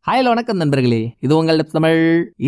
Hi வணக்கம் நண்பர்களே, இது உங்கள் தமிழ்.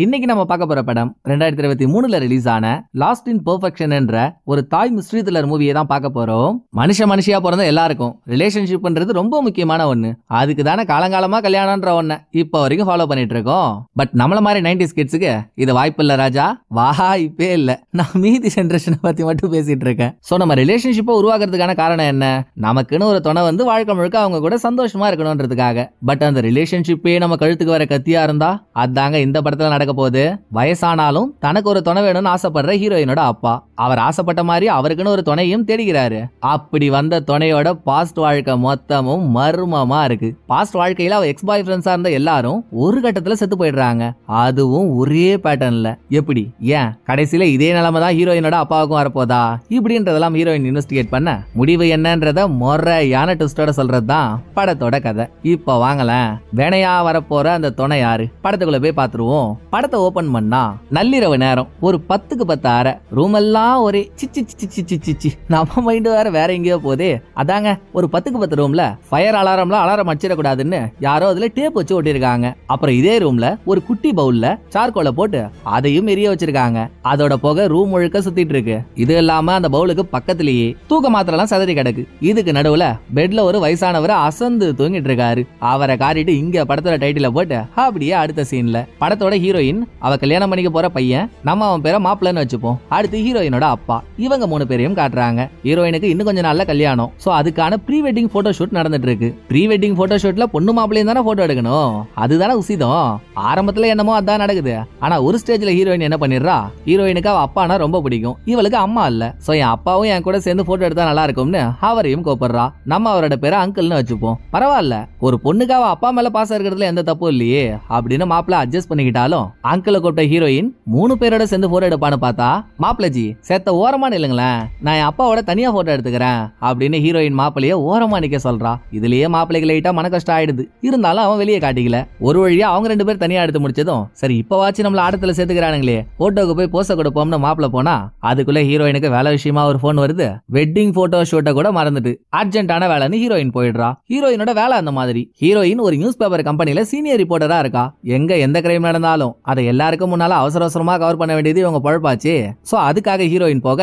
இன்னைக்கு நம்ம பார்க்க போற படம் 2023ல ரிலீஸ் ஆன லாஸ்ட் இன் பெர்ஃபெக்ஷன் என்ற ஒரு தாய் மிஸ்ட்ரி த்ரில்லர் மூவியை தான் பார்க்க போறோம். மனுஷியா பிறந்த எல்லாருக்கும் ரிலேஷன்ஷிப்ன்றது ரொம்ப முக்கியமான ஒண்ணு. அதுக்கு தானே காலங்காலமா கல்யாணம்ன்ற ஒண்ணு இப்போ வரைக்கும் ஃபாலோ பண்ணிட்டு இருக்கோம். பட் நம்மள மாதிரி 90s கிட்ஸுக்கு இது வாய்ப்பு இல்ல ராஜா, வாய்ப்பே இல்ல. நான் மீதி ஜெனரேஷனை பத்தி மட்டும் பேசிட்டு இருக்கேன். சோ நம்ம ரிலேஷன்ஷிப்பை உருவாக்குறதுக்கான காரணம் என்ன? நமக்குன்னு ஒரு துணை வந்து வாழ்க்கை முழுக்க அவங்க கூட சந்தோஷமா இருக்கணும்ன்றதுக்காக. பட் அந்த ரிலேஷன்ஷிப்பே நம்ம கழுத்துக்கு வர கத்தியா இருந்தா அதாங்க இந்த படத்துல நடக்க போகுது. வயசானாலும் தனக்கு ஒரு துணை வேணும்னு ஆசைப்படுற ஹீரோயினோட அப்பா அவர் ஆசைப்பட்ட மாதிரி அவருக்குன்னு ஒரு துணையும் தேடிக்கிறாரு. அப்படி வந்த துணையோட பாஸ்ட் வாழ்க்கை மொத்தமும் மர்மமா இருக்கு. பாஸ்ட் வாழ்க்கையில அவ எக்ஸ் பாய் ஃப்ரெண்ட்ஸா இருந்த எல்லாரும் ஒரு கட்டத்துல செத்து போயிடுறாங்க. அதுவும் ஒரே பேட்டர்ன்ல. எப்படி? ஏன் கடைசியில இதே நிலைமை தான் ஹீரோயினோட அப்பாவுக்கும் வரப்போதா? இப்படின்றதெல்லாம் ஹீரோயின் இன்வெஸ்டிகேட் பண்ண முடிவு என்னன்றத முறையான ட்விஸ்டோட சொல்றதுதான் படத்தோட கதை. இப்ப வாங்கலாம், வேணையா வரப்போற அந்த துணை யாரு? படத்துக்குள்ள போய் பாத்துருவோம். படத்தை ஓபன் பண்ணா நள்ளிரவு நேரம், ஒரு 10க்கு 10 அறை, ரூம் எல்லாம் ஒரே சிச்சி சிச்சி சிச்சி. நம்ம மைண்ட் வேற எங்கேயோ போதே. அதாங்க ஒரு 10க்கு 10 ரூம்ல ஃபயர் அலாரம்ல அலாரம் அடிச்சிடக்கூடாதுன்னு யாரோ அதுல டேப் வச்சு ஒட்டிருக்காங்க. அப்புறம் இதே ரூம்ல ஒரு குட்டி பவுல்ல சார்கோலை போட்டு அதையும் எரிய வச்சிருக்காங்க. அதோட புகை ரூம் முழுக்க சுத்திட்டு இருக்கு. இது இல்லாம அந்த பவுலுக்கு பக்கத்திலேயே தூக்க மாத்திரலாம் சதறி கிடக்கு. இதுக்கு நடுவுல பெட்ல ஒரு வயசானவர் அசந்து தூங்கிட்டு இருக்காரு. அவரை காட்டிட்டு இங்க படத்தோட டைட்டில போட்டு அப்படியே அடுத்த சீன்ல படத்தோட ஹீரோயின் அவ கல்யாணம் பண்ணிக்க போற பையன், நம்ம அவன் பேரை மாப்பிள்ளன்னு வச்சுப்போம். அடுத்து ஹீரோயினோட அப்பா, இவங்க 3 பேரையும் காட்டுறாங்க. ஹீரோயினுக்கு இன்னும் கொஞ்சம் நாள்ல கல்யாணம். சோ அதுக்கான ப்ரீ வெட்டிங் போட்டோ ஷூட் நடந்துட்டு இருக்கு. ப்ரீ வெட்டிங் போட்டோ ஷூட்ல பொண்ணு மாப்பிள்ளையும் தானே போட்டோ எடுக்கணும். அதுதானே உசிதம். ஆரம்பத்துல என்னமோ அதான் நடக்குது. ஆனா ஒரு ஸ்டேஜ்ல ஹீரோயின் என்ன பண்ணிடுறா, ஹீரோயினுக்கு அவ அப்பானா ரொம்ப பிடிக்கும், இவளுக்கு அம்மா இல்ல. சோ என் அப்பாவும் என் கூட சேர்ந்து போட்டோ எடுத்தா நல்லா இருக்கும்னு அவரையும் கூப்பிடுறா. நம்ம அவரோட பேரை அங்கிள்னு வச்சுப்போம். பரவாயில்ல, ஒரு பொண்ணுக்கு அவ அப்பா மேல பாசம் இருக்கிறதுல எந்த தப்பும் இல்லையே அப்படின்னு மாப்பிள்ள அட்ஜஸ்ட் பண்ணிக்கிட்டாலும், அங்கிளை கூப்பிட்ட ஹீரோயின் 3 பேரோட சேர்ந்து போட்டோ எடுப்பான்னு பார்த்தா, மாப்பிள்ளஜி செத்த ஓரமா நில்லுங்களேன், நான் என் அப்பாவோட தனியா போட்டோ எடுத்துக்கிறேன் அப்படின்னு ஹீரோயின் மாப்பிள்ளைய ஓரமா நிக்க சொல்றா. இதுலயே மாப்பிள்ளைக்கு லைட்டா மன கஷ்டம் ஆயிடுது. இருந்தாலும் அவன் வெளியே காட்டிக்கல. ஒரு வழியா அவங்க 2 பேர் தனியா எடுத்து முடிச்சதும், சரி இப்பவாச்சும் நம்மள ஆட்டத்துல சேர்த்துக்கிறானுங்களே, போட்டோக்கு போய் போஸ்ட கொடுப்போம்னு மாப்பிள்ள போனா, அதுக்குள்ள ஹீரோயினுக்கு வேலை விஷயமா ஒரு போன் வருது. வெட்டிங் போட்டோ ஷூட்டை கூட மறந்துட்டு அர்ஜென்டான வேலைன்னு ஹீரோயின் போயிடுறா. ஹீரோயினோட வேலை அந்த மாதிரி. ஹீரோயின் ஒரு நியூஸ் பேப்பர் கம்பெனில சீனியர் ரிப்போர்ட்டரா இருக்கா. எங்க எந்த கிரைம் நடந்தாலும் அதை எல்லாருக்கும் முன்னால அவசர அவசரமா கவர் பண்ண வேண்டியது இவங்க பழப்பாச்சு. சோ அதுக்காக ஹீரோயின் போக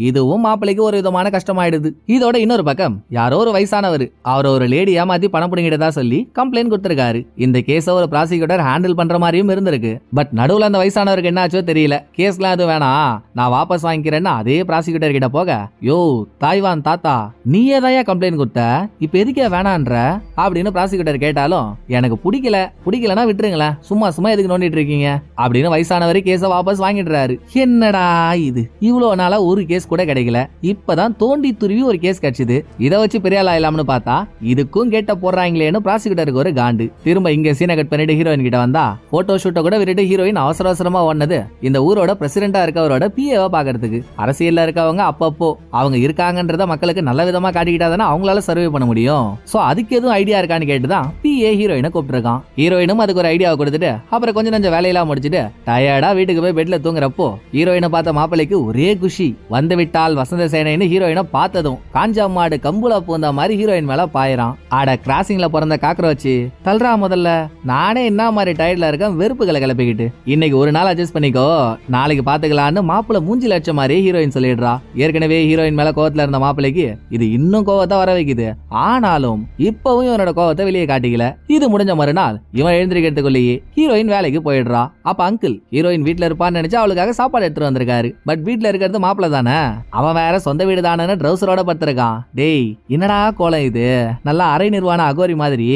இதுவும் மாப்பிளைக்கு ஒரு விதமான கஷ்டமாயிடுது. இதோட இன்னொரு பக்கம் யாரோ ஒரு வயசானவர் அவர் ஒரு லேடி ஏமாத்தி பணம் பிடிங்கிட்டதா சொல்லி கம்ப்ளைண்ட் கொடுத்திருக்காரு. இந்த கேஸ ஒரு ப்ராசிக்யூட்டர் ஹேண்டில் பண்ற மாதிரியும் இருந்திருக்கு. பட் நடுவுல அந்த வயசானவருக்கு என்னாச்சோ தெரியல. கேஸ்லாம் எதுவும் வேணாம், நான் வாபஸ் வாங்கிக்கிறேன்னு அதே ப்ராசிக்யூட்டர் கிட்ட போக, யோ தாய்வான் தாத்தா, நீயே தான் கம்ப்ளைண்ட் கொடுத்த, இப்ப எதுக்கே வேணான்ற அப்படின்னு ப்ராசிக்யூட்டர் கேட்டாலும், எனக்கு பிடிக்கலன்னா விட்டுருங்களேன், சும்மா எதுக்கு நோண்டிட்டு இருக்கீங்க அப்படின்னு வயசானவரு கேஸ வாபஸ் வாங்கிடுறாரு. என்னடா இது, இவ்வளவு நாளா ஒரு கேஸ் கூட கிடைக்கல, இப்பதான் தோண்டி துருவி ஒரு கேஸ் கிடைச்சது, இதை வச்சு பெரிய ஆளா இல்லாமனு பார்த்தா இதுக்கும் கேட்ட போடுறாங்களேன்னு ப்ராசிக்யூட்டருக்கு ஒரு காண்டு. திரும்ப இங்க சீனை கட் பண்ணிட்டு ஹீரோயின் கிட்ட வந்தா, போட்டோ ஷூட்டை கூட விட்டுட்டு ஹீரோயின் அவசர அவசரமா ஓடுனது இந்த ஊரோட பிரசிடென்டா இருக்கவரோட பிஏவா பாக்குறதுக்கு. அரசியல்ல இருக்கவங்க அப்பப்போ அவங்க இருக்காங்கன்றத மக்களுக்கு நல்ல விதமா காட்டிக்கிட்டாதானே அவங்களால சர்வே பண்ண முடியும். சோ அதுக்கு எதுவும் ஐடியா இருக்கான்னு கேட்டுதான் பிஏ ஹீரோயினை கூப்பிட்டுருக்கான். ஹீரோயினும் அதுக்கு ஒரு ஐடியாவை கொடுத்துட்டு அப்புறம் கொஞ்சம் வேலையெல்லாம் முடிச்சுட்டு டயர்டா வீட்டுக்கு போய் பெட்ல தூங்குறப்போ ஹீரோயினை பார்த்த மாப்பிள்ளைக்கு ஒரே குஷி. வந்து விட்டால் வசந்த சேனைன்னு ஹீரோயினை பார்த்ததும் காஞ்சா மாடு கம்புல பூந்த மாதிரி ஹீரோயின் மேல பாயிரான். ஆட கிராசிங்ல பிறந்த காக்ரோச்சு தல்றா, முதல்ல நானே என்ன மாதிரி டயர்ட்ல இருக்கேன், வெறுப்புகளை கிளப்பிக்கிட்டு இன்னைக்கு ஒரு நாள் அட்ஜஸ்ட் பண்ணிக்கோ, நாளைக்கு பாத்துக்கலான்னு மாப்பிள்ள மூஞ்சி லட்ச மாதிரியே ஹீரோயின் சொல்லிடுறா. ஏற்கனவே ஹீரோயின் மேல கோவத்துல இருந்த மாப்பிள்ளைக்கு இது இன்னும் கோவத்தை வர வைக்குது. ஆனாலும் இப்பவும் இவனோட கோவத்தை வெளியே காட்டிக்கல. இது முடிஞ்ச மறுநாள் இவன் எழுந்திருக்கிறதுக்குள்ளேயே ஹீரோயின் வேலைக்கு போயிடுறா. அப்ப அங்கிள் ஹீரோயின் வீட்டுல இருப்பான்னு நினைச்சு அவளுக்காக சாப்பாடு எடுத்துட்டு வந்திருக்காரு. பட் வீட்டுல இருக்கிறது மாப்பிள்ள தானே, அவன் வேற சொந்த வீடு தானே ட்ரௌசரோட படுத்திருக்கான். டேய் என்னடா கோலம் இது, நல்லா அரை நிர்வாண அகோரி மாதிரி,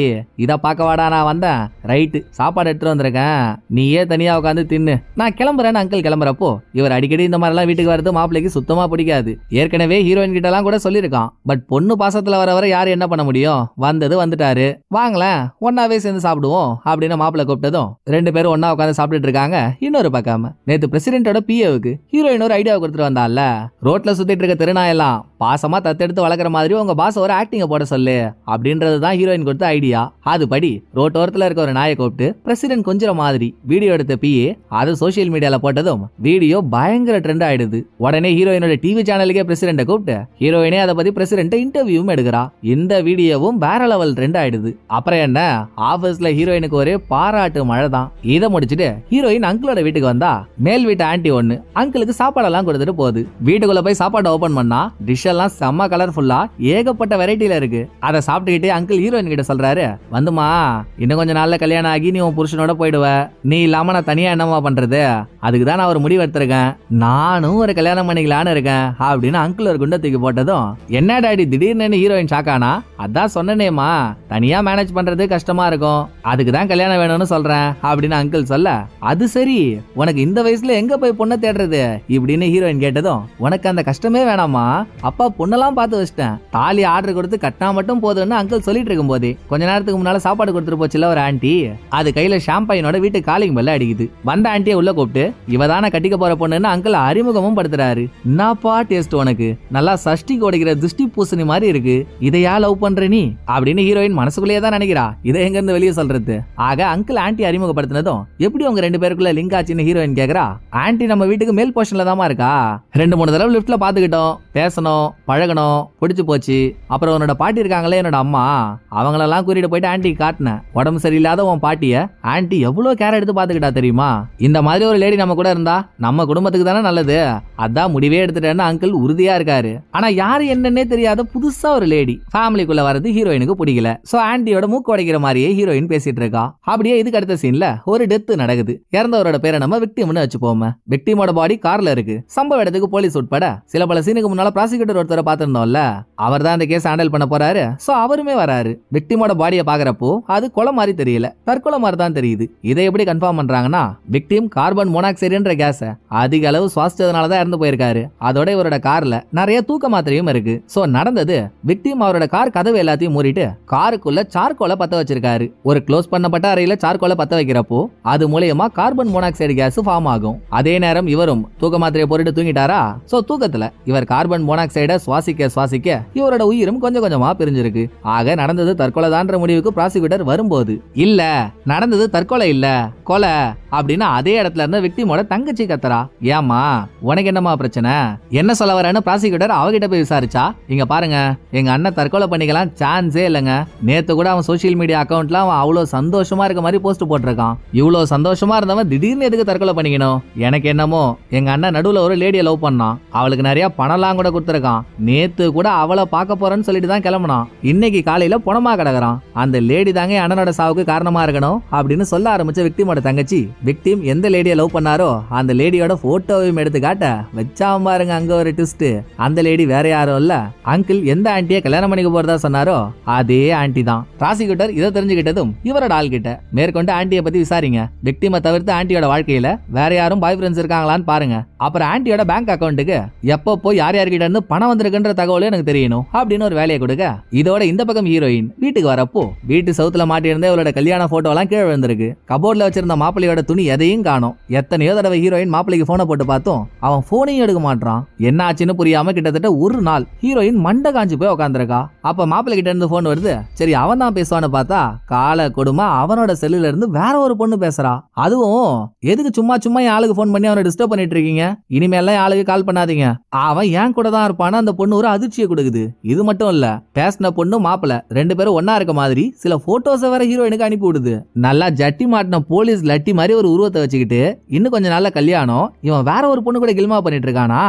இத பாக்க வாடா நான் வந்தேன், ரைட்டு சாப்பாடு எடுத்துட்டு வந்திருக்கேன், நீயே தனியா உட்காந்து தின்னு, நான் கிளம்புறேன்னு அங்கிள் கிளம்புறப்போ இவர் அடிக்கடி இந்த மாதிரி எல்லாம் வீட்டுக்கு வரது மாப்பிள்ளைக்கு சுத்தமா பிடிக்காது. ஏற்கனவே ஹீரோயின் கிட்ட எல்லாம் கூட சொல்லிருக்கான். பட் பொண்ணு பாசத்துல வர யாரு என்ன பண்ண முடியும், வந்தது வந்துட்டாரு, வாங்கலாம் ஒன்னாவே சேர்ந்து சாப்பிடுவோம் அப்படின்னு மாப்பிள்ளை கூப்பிட்டதும் 2 பேரும் ஒன்னா உட்காந்து சாப்பிட்டுட்டு இருக்காங்க. இன்னொரு பக்கம் நேத்து பிரசிடென்டோட பிஏவுக்கு ஹீரோயின் ஒரு ஐடியா கொடுத்துட்டு வந்தால, ரோட்ல சுத்திட்டு இருக்க திருநாயெல்லாம் பாசமா தத்தெடுத்து வளர்க்குற மாதிரி உங்க பாஸ் ஒரு ஆக்டிங்க போட சொல்லு அப்படின்றதுதான் ஹீரோயின் கொடுத்த ஐடியா. அதுபடி ரோட்டோரத்துல இருக்க ஒரு நாயை கூப்பிட்டு பிரசிடென்ட் கொஞ்சம் மாதிரி வீடியோ எடுத்த பிஏ அது சோசியல் மீடியால போட்டதும் வீடியோ பயங்கர ட்ரெண்ட் ஆயிடுது. உடனே ஹீரோயினோட டிவி சேனலுக்கே பிரசிடென்ட கூப்பிட்டு ஹீரோயினே அதை பத்தி பிரசிடென்ட் இன்டர்வியூவும் எடுக்கிறா. இந்த வீடியோவும் வேற லெவல் ட்ரெண்ட் ஆயிடுது. அப்புறம் என்ன, ஆபீஸ்ல ஹீரோயினுக்கு ஒரே பாராட்டு மழை தான். இதை முடிச்சுட்டு ஹீரோயின் அங்கிளோட வீட்டுக்கு வந்தா மேல் வீட்டு ஆன்டி ஒண்ணு அங்கிளுக்கு சாப்பாடெல்லாம் கொடுத்துட்டு போகுது. வீட்டுக்குள்ள போய் சாப்பாடு ஓபன் பண்ணா டிஷ் எல்லாம் செம்ம கலர்ஃபுல்லா ஏகப்பட்ட வெரைட்டில இருக்கு. அதை சாப்பிட்டுக்கிட்டே அங்கிள் ஹீரோயின் கிட்ட சொல்றாரு, வந்துமா இன்னும் கொஞ்சம் நாள்ல கல்யாணம் ஆகி நீ உன் புருஷனோட போயிடுவ, நீ இல்லாம நான் தனியா என்னமா பண்றது, அதுக்குதான் நான் ஒரு முடிவு எடுத்திருக்கேன், நானும் ஒரு கல்யாணம் பண்ணிக்கலான்னு இருக்கேன் அப்படின்னு அங்கிள் ஒரு குண்டை தூக்கி போட்டதும் என்ன டாடி திடீர்னு ஹீரோயின் ஷாக்கானா, அதான் சொன்னேமா தனியா மேனேஜ் பண்றது கஷ்டமா இருக்கும், அதுக்குதான் கல்யாணம் வேணும்னு சொல்றேன் அப்படின்னு அங்கிள் சொல்ல, அது சரி உனக்கு இந்த வயசுல எங்க போய் பொண்ணை தேடுறது இப்படின்னு ஹீரோயின் கேட்டதும், உனக்கு அந்த கஷ்டமே வேணாமா, அப்பா பொண்ணெல்லாம் பார்த்து வச்சிட்டேன், தாலி ஆர்டர் கொடுத்து கட்டினா மட்டும் போதும்னு அங்கிள் சொல்லிட்டு இருக்கும் போதே கொஞ்ச நேரத்துக்கு முன்னால சாப்பாடு கொடுத்துட்டு போச்சுல ஒரு ஆன்டி, அது கையில ஷாம்பைனோட வீட்டு காலிங் பெல்ல அடிக்குது. வந்த ஆன்டியை உள்ள கூப்பிட்டு இவதான கட்டிக்க போற பொண்ணுன்னு அங்கிள் அறிமுகமும் படுத்துறாரு. என்னப்பா டேஸ்ட் உனக்கு, நல்லா சஷ்டி கொடுக்கிற திருஷ்டி பூசணி மாதிரி இருக்கு, இதையா லவ் பண்ற நீ அப்படின்னு ஹீரோயின் மனசுக்குள்ளேயே தான் நினைக்கிறா. இதை எங்க இருந்து வெளியே சொல்றது. ஆக அங்கிள் ஆன்டி அறிமுகப்படுத்தினதும் எப்படி உங்க ரெண்டு பேருக்குள்ள லிங்க் ஆச்சுன்னு ஹீரோயின் கேக்குறா. ஆன்டி நம்ம வீட்டுக்கு மேல் போர்ஷன்ல தான் இருக்கா, 2-3 தடவை லிப்ட்ல பாத்துக்கிட்டோம், பேசணும், பழகணும், பிடிச்சு போச்சு. அப்புறம் உன்னோட பாட்டி இருக்காங்களே என்னோட அம்மா, அவங்களெல்லாம் கூட்டிட்டு போயிட்டு ஆன்டி காட்டினேன். உடம்பு சரியில்லாத உன் பாட்டிய ஆன்டி எவ்வளவு கேர் எடுத்து பாத்துக்கிட்டா தெரியுமா. இந்த மாதிரி ஒரு லேடி நம்ம கூட இருந்தா நம்ம குடும்பத்துக்கு தானே நல்லது, அதான் முடிவே எடுத்துட்டேன்னு அங்கிள் உறுதியா இருக்காரு. ஆனா யாரு என்னன்னே தெரியாத புதுசா ஒரு லேடி ஃபேமிலிக்குள்ள வரது ஹீரோயினுக்கு பிடிக்கல. சோ ஆன்டியோட மூக்கு உடைக்கிற மாதிரியே ஹீரோயின் பேசிட்டு இருக்கா. அப்படியே இதுக்கு அடுத்த சீன்ல ஒரு டெத் நடக்குது. இறந்தவரோட பேரை நம்ம விக்டிம்னு வச்சுப்போம். விக்டிமோட பாடி கார்ல இருக்கு. சம்பவ இடத்துக்கு போலீஸ் உட்பட சில பல சீனுக்கு முன்னால ப்ராசிக்யூட்டர் ஒருத்தரை பார்த்திருந்தோம்ல, அவர் தான் இந்த கேஸ் ஹேண்டில் பண்ண போறாரு. சோ அவருமே வராரு. விக்டிமோட பாடியை பாக்குறப்போ அது கொலை மாதிரி தெரியல, தற்கொலை மாதிரி தான் தெரியுது. இதை எப்படி கன்ஃபார்ம் பண்றாங்கன்னா, விக்டிம் கார்பன் மோனாக்சைடுன்ற கேஸ அதிக அளவு சுவாசிச்சதுனாலதான் இறந்து போயிருக்காரு. அதோட இவரோட கார்ல நிறைய தூக்க மாத்திரையும் இருக்கு. சோ நடந்தது, விக்டிம் அவரோட கார் கதவு எல்லாத்தையும் மூடிட்டு காருக்குள்ள சார்கோலை பத்த வச்சிருக்காரு. ஒரு க்ளோஸ் பண்ணப்பட்ட அறையில சார்கோலை பத்த வைக்கிறப்போ அது மூலமா கார்பன் மோனாக்சைடு கேஸ் ஃபார்ம் ஆகும். அதே நேரம் இவரும் தூக்க மாத்திரையை போட்டு தூங்கிட்டாரா. சோ தூக்கத்துல இவர் கார்பன் மோனாக்சைட சுவாசிக்க சுவாசிக்க இவரோட உயிரும் கொஞ்சம் கொஞ்சமா பிரிஞ்சிருக்கு. ஆக நடந்தது தற்கொலை தான்ற முடிவுக்கு ப்ராசிக்யூட்டர் வரும்போது, இல்ல நடந்தது தற்கொலை இல்ல கொலை அப்படின்னு அதே இடத்துல இருந்த விக்டிமோட தங்கச்சி கத்துறா. ஏமா உனக்கு என்னமா பிரச்சனை, என்ன சொல்ல வரேன்னு ப்ராசிக்யூட்டர் அவகிட்ட போய் விசாரிச்சா, இங்க பாருங்க எங்க அண்ணன் தற்கொலை பண்ணிக்கலாம் சான்ஸே இல்லங்க, நேத்து கூட அவன் சோசியல் மீடியா அக்கவுண்ட்ல அவன் அவ்வளவு சந்தோஷமா இருக்க மாதிரி போஸ்ட் போட்டிருக்கான், இவ்வளவு சந்தோஷமா இருந்தவன் திடீர்னு எதுக்கு தற்கொலை பண்ணிக்கணும், எனக்கு என்னமோ எங்க அண்ணன் நடுவுல ஒரு லேடியை லவ் பண்ணான், அவளுக்கு நிறைய பணம்லாம் கூட கொடுத்துருக்கான், நேத்து கூட அவளை பார்க்க போறேன்னு சொல்லிட்டு தான் கிளம்புனான், இன்னைக்கு காலையில பணமா கிடக்குறான், அந்த லேடி தாங்க அண்ணனோட சாவுக்கு காரணமா இருக்கணும் அப்படின்னு சொல்ல ஆரம்பிச்ச விக்டிமோட தங்கச்சி, விக்டிம் எந்த லேடியை லவ் பண்ணாரோ அந்த லேடியோட போட்டோவையும் எடுத்து காட்ட வச்சா பாருங்க அங்க ஒரு ட்விஸ்ட். அந்த லேடி வேற யாரும் இல்ல, அங்கிள் எந்த ஆன்ட்டியை கல்யாணம் பண்ணிக்க போறதா சொன்னாரோ அதே ஆன்ட்டி தான். ப்ராசிக்யூட்டர் இதை தெரிஞ்சுக்கிட்டதும் இவரோட ஆள் கிட்ட மேற்கொண்டு ஆன்ட்டியை பத்தி விசாரிங்க, விக்டிமை தவிர்த்து ஆன்ட்டியோட வாழ்க்கையில வேற யாரும் பாய் ஃப்ரெண்ட்ஸ் இருக்காங்களான்னு பாருங்க, அப்புறம் ஆன்ட்டியோட பேங்க் அக்கௌண்ட்டுக்கு எப்பப்போ யார் யார்கிட்ட இருந்து பணம் வந்திருக்குன்ற தகவலும் எனக்கு தெரியணும் அப்படின்னு ஒரு வேலையை கொடுக்க. இதோட இந்த பக்கம் ஹீரோயின் வீட்டுக்கு வரப்போ வீட்டு சவுத்துல மாட்டி இருந்தே அவளோட கல்யாண போட்டோ எல்லாம் கீழே விழுந்திருக்கு. கபோர்ட்ல வச்சிருந்த மாப்பிள்ளையோட துணி எதையும் காணோம். எத்தனையோ தடவை ஹீரோயின் மாப்பிள்ளைக்கு போனை போட்டு பார்த்தோம், அவன் போனையும் எடுக்க மாட்டான். என்ன ஆச்சுன்னு புரியாம கிட்டத்தட்ட ஒரு நாள் ஹீரோயின் மண்டை காஞ்சி போய் உட்காந்துருக்கா. அப்ப மாப்பிள்ளை கிட்ட இருந்து போன் வருது. சரி அவன் தான் பேசுவான்னு பார்த்தா கால கொடுமை அவனோட செல்லுல இருந்து வேற ஒரு பொண்ணு பேசுறா. அதுவும் எதுக்கு சும்மா சும்மா என் ஆளுக்கு போன் பண்ணி அவனை டிஸ்டர்ப் பண்ணிட்டு இருக்கீங்க, இனிமேலாம் ஆளுக்கு கால் பண்ணாதீங்க, அவன் ஏன் கூட தான் இருப்பான்னு அந்த பொண்ணு ஒரு அதிர்ச்சியை கொடுக்குது. இது மட்டும் இல்ல, பேசின பொண்ணு மாப்பிள்ளை 2 பேரும் ஒன்னா இருக்க மாதிரி சில போட்டோஸ் வேற ஹீரோயினுக்கு அனுப்பி விடுது. நல்லா ஜட்டி மாட்டின போலீஸ் லட்டி மாதிரி ஒரு உருவத்தை வச்சுக்கிட்டு இன்னும் கொஞ்ச நாள்ல கல்யாணம், இவன் வேற ஒரு பொண்ணு கூட கில்மா பண்ணிட்டு இருக்கானா,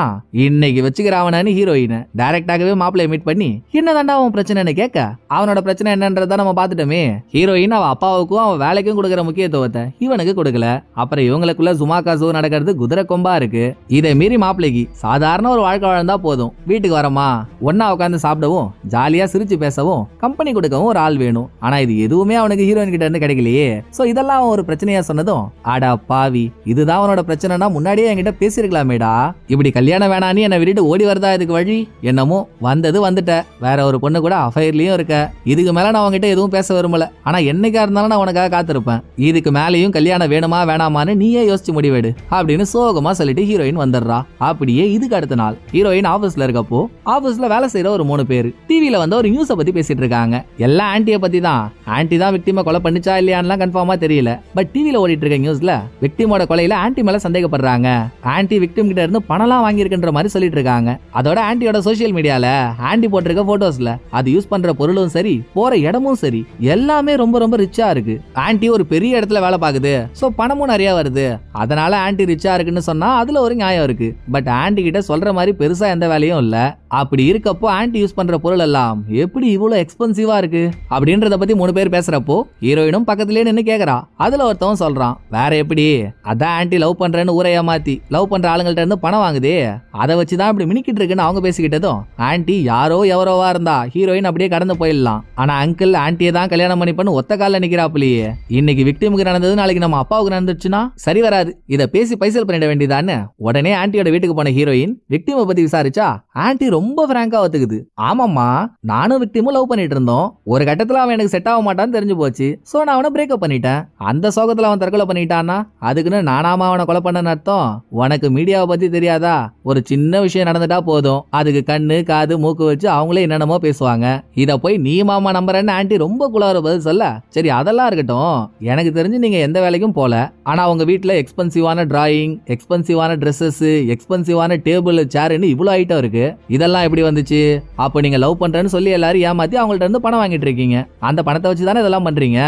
இன்னைக்கு வச்சுக்கிறாவனு ஹீரோயின் டைரக்டாகவே மாப்பிள்ளைய மீட் பண்ணி என்னதாண்டா அவன் பிரச்சனைன்னு கேட்க, அவனோட பிரச்சனை என்னன்றத நம்ம பாத்துட்டோமே. ஹீரோயின் அவ அப்பாவுக்கும் அவன் வேலைக்கும் கொடுக்கற முக்கியத்துவத்தை இவனுக்கு கொடுக்கல. அப்புறம் இவங்களுக்குள்ள சுமாக்கா சூ நடக்கிறது குதிரை கொம்பா இருக்கு. இதை மீறி மாப்பிள்ளைக்கு சாதாரண ஒரு வாழ்க்கை வாழ்ந்தா போதும், வீட்டுக்கு வரமா ஒன்னா உட்காந்து சாப்பிடவும் ஜாலியா சிரிச்சு பேசவும் கம்பெனி கொடுக்கவும் ஒரு ஆள் வேணும். ஆனா இது எதுவுமே அவனுக்கு ஹீரோயின் கிட்ட இருந்து கிடைக்கலையே. சோ இதெல்லாம் அவன் ஒரு பிரச்சனையா சொன்னதும், அடா பாவி இதுதான் அவனோட பிரச்சனைனா முன்னாடியே என்கிட்ட பேசிருக்கலாமேடா, இப்படி கல்யாணம் வேணான்னு என்ன விட்டுட்டு ஓடி வருதா இதுக்கு வழி, என்னமோ வந்தது வந்துட்ட, வேற ஒரு பொண்ணு கூட அஃபைர்லயும் இருக்க, இதுக்கு மேல நான் அவன்கிட்ட எதுவும் பேச விரும்பல, ஆனா என்னைக்கா இருந்தாலும் நான் உனக்காக காத்திருப்பேன், இதுக்கு மேலேயும் கல்யாணம் வேணுமா வேணாமான்னு நீயே யோசிச்சு முடிவேடு அப்படின்னு சோகமா சொல்லிட்டு ஹீரோயின் வந்துடுறா. அப்படியே இதுக்கு அடுத்த நாள் ஹீரோயின் ஆபீஸ்ல இருக்க இருக்கப்போ ஆபீஸ்ல வேலை செய்யற ஒரு 3 பேர் டிவில வந்து ஒரு நியூஸ பத்தி பேசிட்டு இருக்காங்க. எல்லாம் ஆன்ட்டிய பத்தி தான். ஆன்ட்டி தான் விக்டிமை கொலை பண்ணிச்சா இல்லையான்னு கன்ஃபார்மா தெரியல. பட் டிவில ஓடிட்டு இருக்க நியூஸ்ல விக்டிமோட கொலையில ஆன்ட்டி மேல சந்தேகப்படுறாங்க. ஆன்ட்டி விக்டிம் கிட்ட இருந்து பணம்லாம் வாங்கி இருக்குன்ற மாதிரி சொல்லிட்டு இருக்காங்க. அதோட ஆன்ட்டியோட சோசியல் மீடியால ஆன்ட்டி போட்டிருக்க போட்டோஸ்ல அது யூஸ் பண்ற பொருளும் சரி போற இடமும் சரி எல்லாமே ரொம்ப ரொம்ப ரிச்சா இருக்கு. ஆன்ட்டி ஒரு பெரிய இடத்துல வேலை பாக்குது, சோ பணமும் நிறைய வருது, அதனால ஆன்ட்டி ரிச்சா இருக்குன்னு சொன்னா அதுல ஒரு நியாயம் இருக்கு. பட் ஆன்ட்டி கிட்ட சொல்ற மாதிரி பெருசா எந்த வேலையும் இல்ல. அப்படி இருக்கப்போ ஆன்ட்டி யூஸ் பண்ற பொருள் எல்லாம் எப்படி இவ்வளவு எக்ஸ்பென்சிவா இருக்கு அப்படின்றத பத்தி 3 பேர் பேசுறப்போ ஹீரோயினும் பக்கத்திலே நின்னு கேக்குறா. அதுல ஒருத்தவன் சொல்றான், வேற எப்படி, அதான் ஆன்ட்டி லவ் பண்றேன்னு ஊரை ஏமாத்தி லவ் பண்ற ஆளுங்கள்ட்ட இருந்து பணம் வாங்குதே, அதை வச்சுதான் இப்படி மினிக்கிட்டு இருக்குன்னு அவங்க பேசிக்கிட்டதும் ஆன்ட்டி யாரோ எவரோவா இருந்தா ஹீரோயின் அப்படியே கடந்து போயிடலாம். ஆனா அங்கிள் ஆன்ட்டியை தான் கல்யாணம் பண்ணி பண்ணு ஒத்த கால நிக்கிறாப்லயே. இன்னைக்கு விக்டிமுக்கு நடந்தது நாளைக்கு நம்ம அப்பாவுக்கு நடந்துச்சுன்னா சரி வராது, இத பேசி பைசல் பண்ணிட வேண்டியதான்னு உடனே ஆன்ட்டியோட வீட்டுக்கு போன ஹீரோயின் விக்டிமை பத்தி விசாரிச்சா ஆன்ட்டி ரொம்ப பிராங்கா ஒத்துக்குது. ஆமாம்மா, நானும் விக்டிமும் லவ் பண்ணிட்டு இருந்தோம். ஒரு கட்டத்துல அவன் எனக்கு செட் ஆக மாட்டான்னு தெரிஞ்சு போச்சு, சோ நான் அவனை பிரேக்கப் பண்ணிட்டேன். அந்த சோகத்துல அவன் தற்கொலை பண்ணிட்டான்னா அதுக்குன்னு நானாமா அவனை கொலை பண்ணன்னு அர்த்தம்? உனக்கு மீடியாவை பத்தி தெரியாதா? ஒரு சின்ன விஷயம் நடந்துட்டா போதும் அதுக்கு கண்ணு காது மூக்கு வச்சு அவங்களே என்னென்னமோ பேசுவாங்க. இத போய் நீ மாமா நம்புறேன்னு ஆன்ட்டி ரொம்ப குளார பதில் சொல்ல, சரி அதெல்லாம் இருக்கட்டும், எனக்கு தெரிஞ்சு நீங்க எந்த வேலைக்கும் போல, ஆனா உங்க வீட்டுல எக்ஸ்பென்சிவான டிராயிங், எக்ஸ்பென்சிவான ட்ரெஸ்ஸஸ், எக்ஸ்பென்சிவான டேபிள் சேர்னு இவ்வளவு ஐட்டம் இருக்கு, இதெல்லாம் எப்படி வந்துச்சு? அப்ப நீங்க லவ் பண்றேன்னு சொல்லி எல்லாரும் ஏமாத்தி அவங்கள்ட்ட இருந்து பணம் வாங்கிட்டு இருக்கீங்க. அந்த பணத்தை வச்சு தானே இதெல்லாம் பண்றீங்க.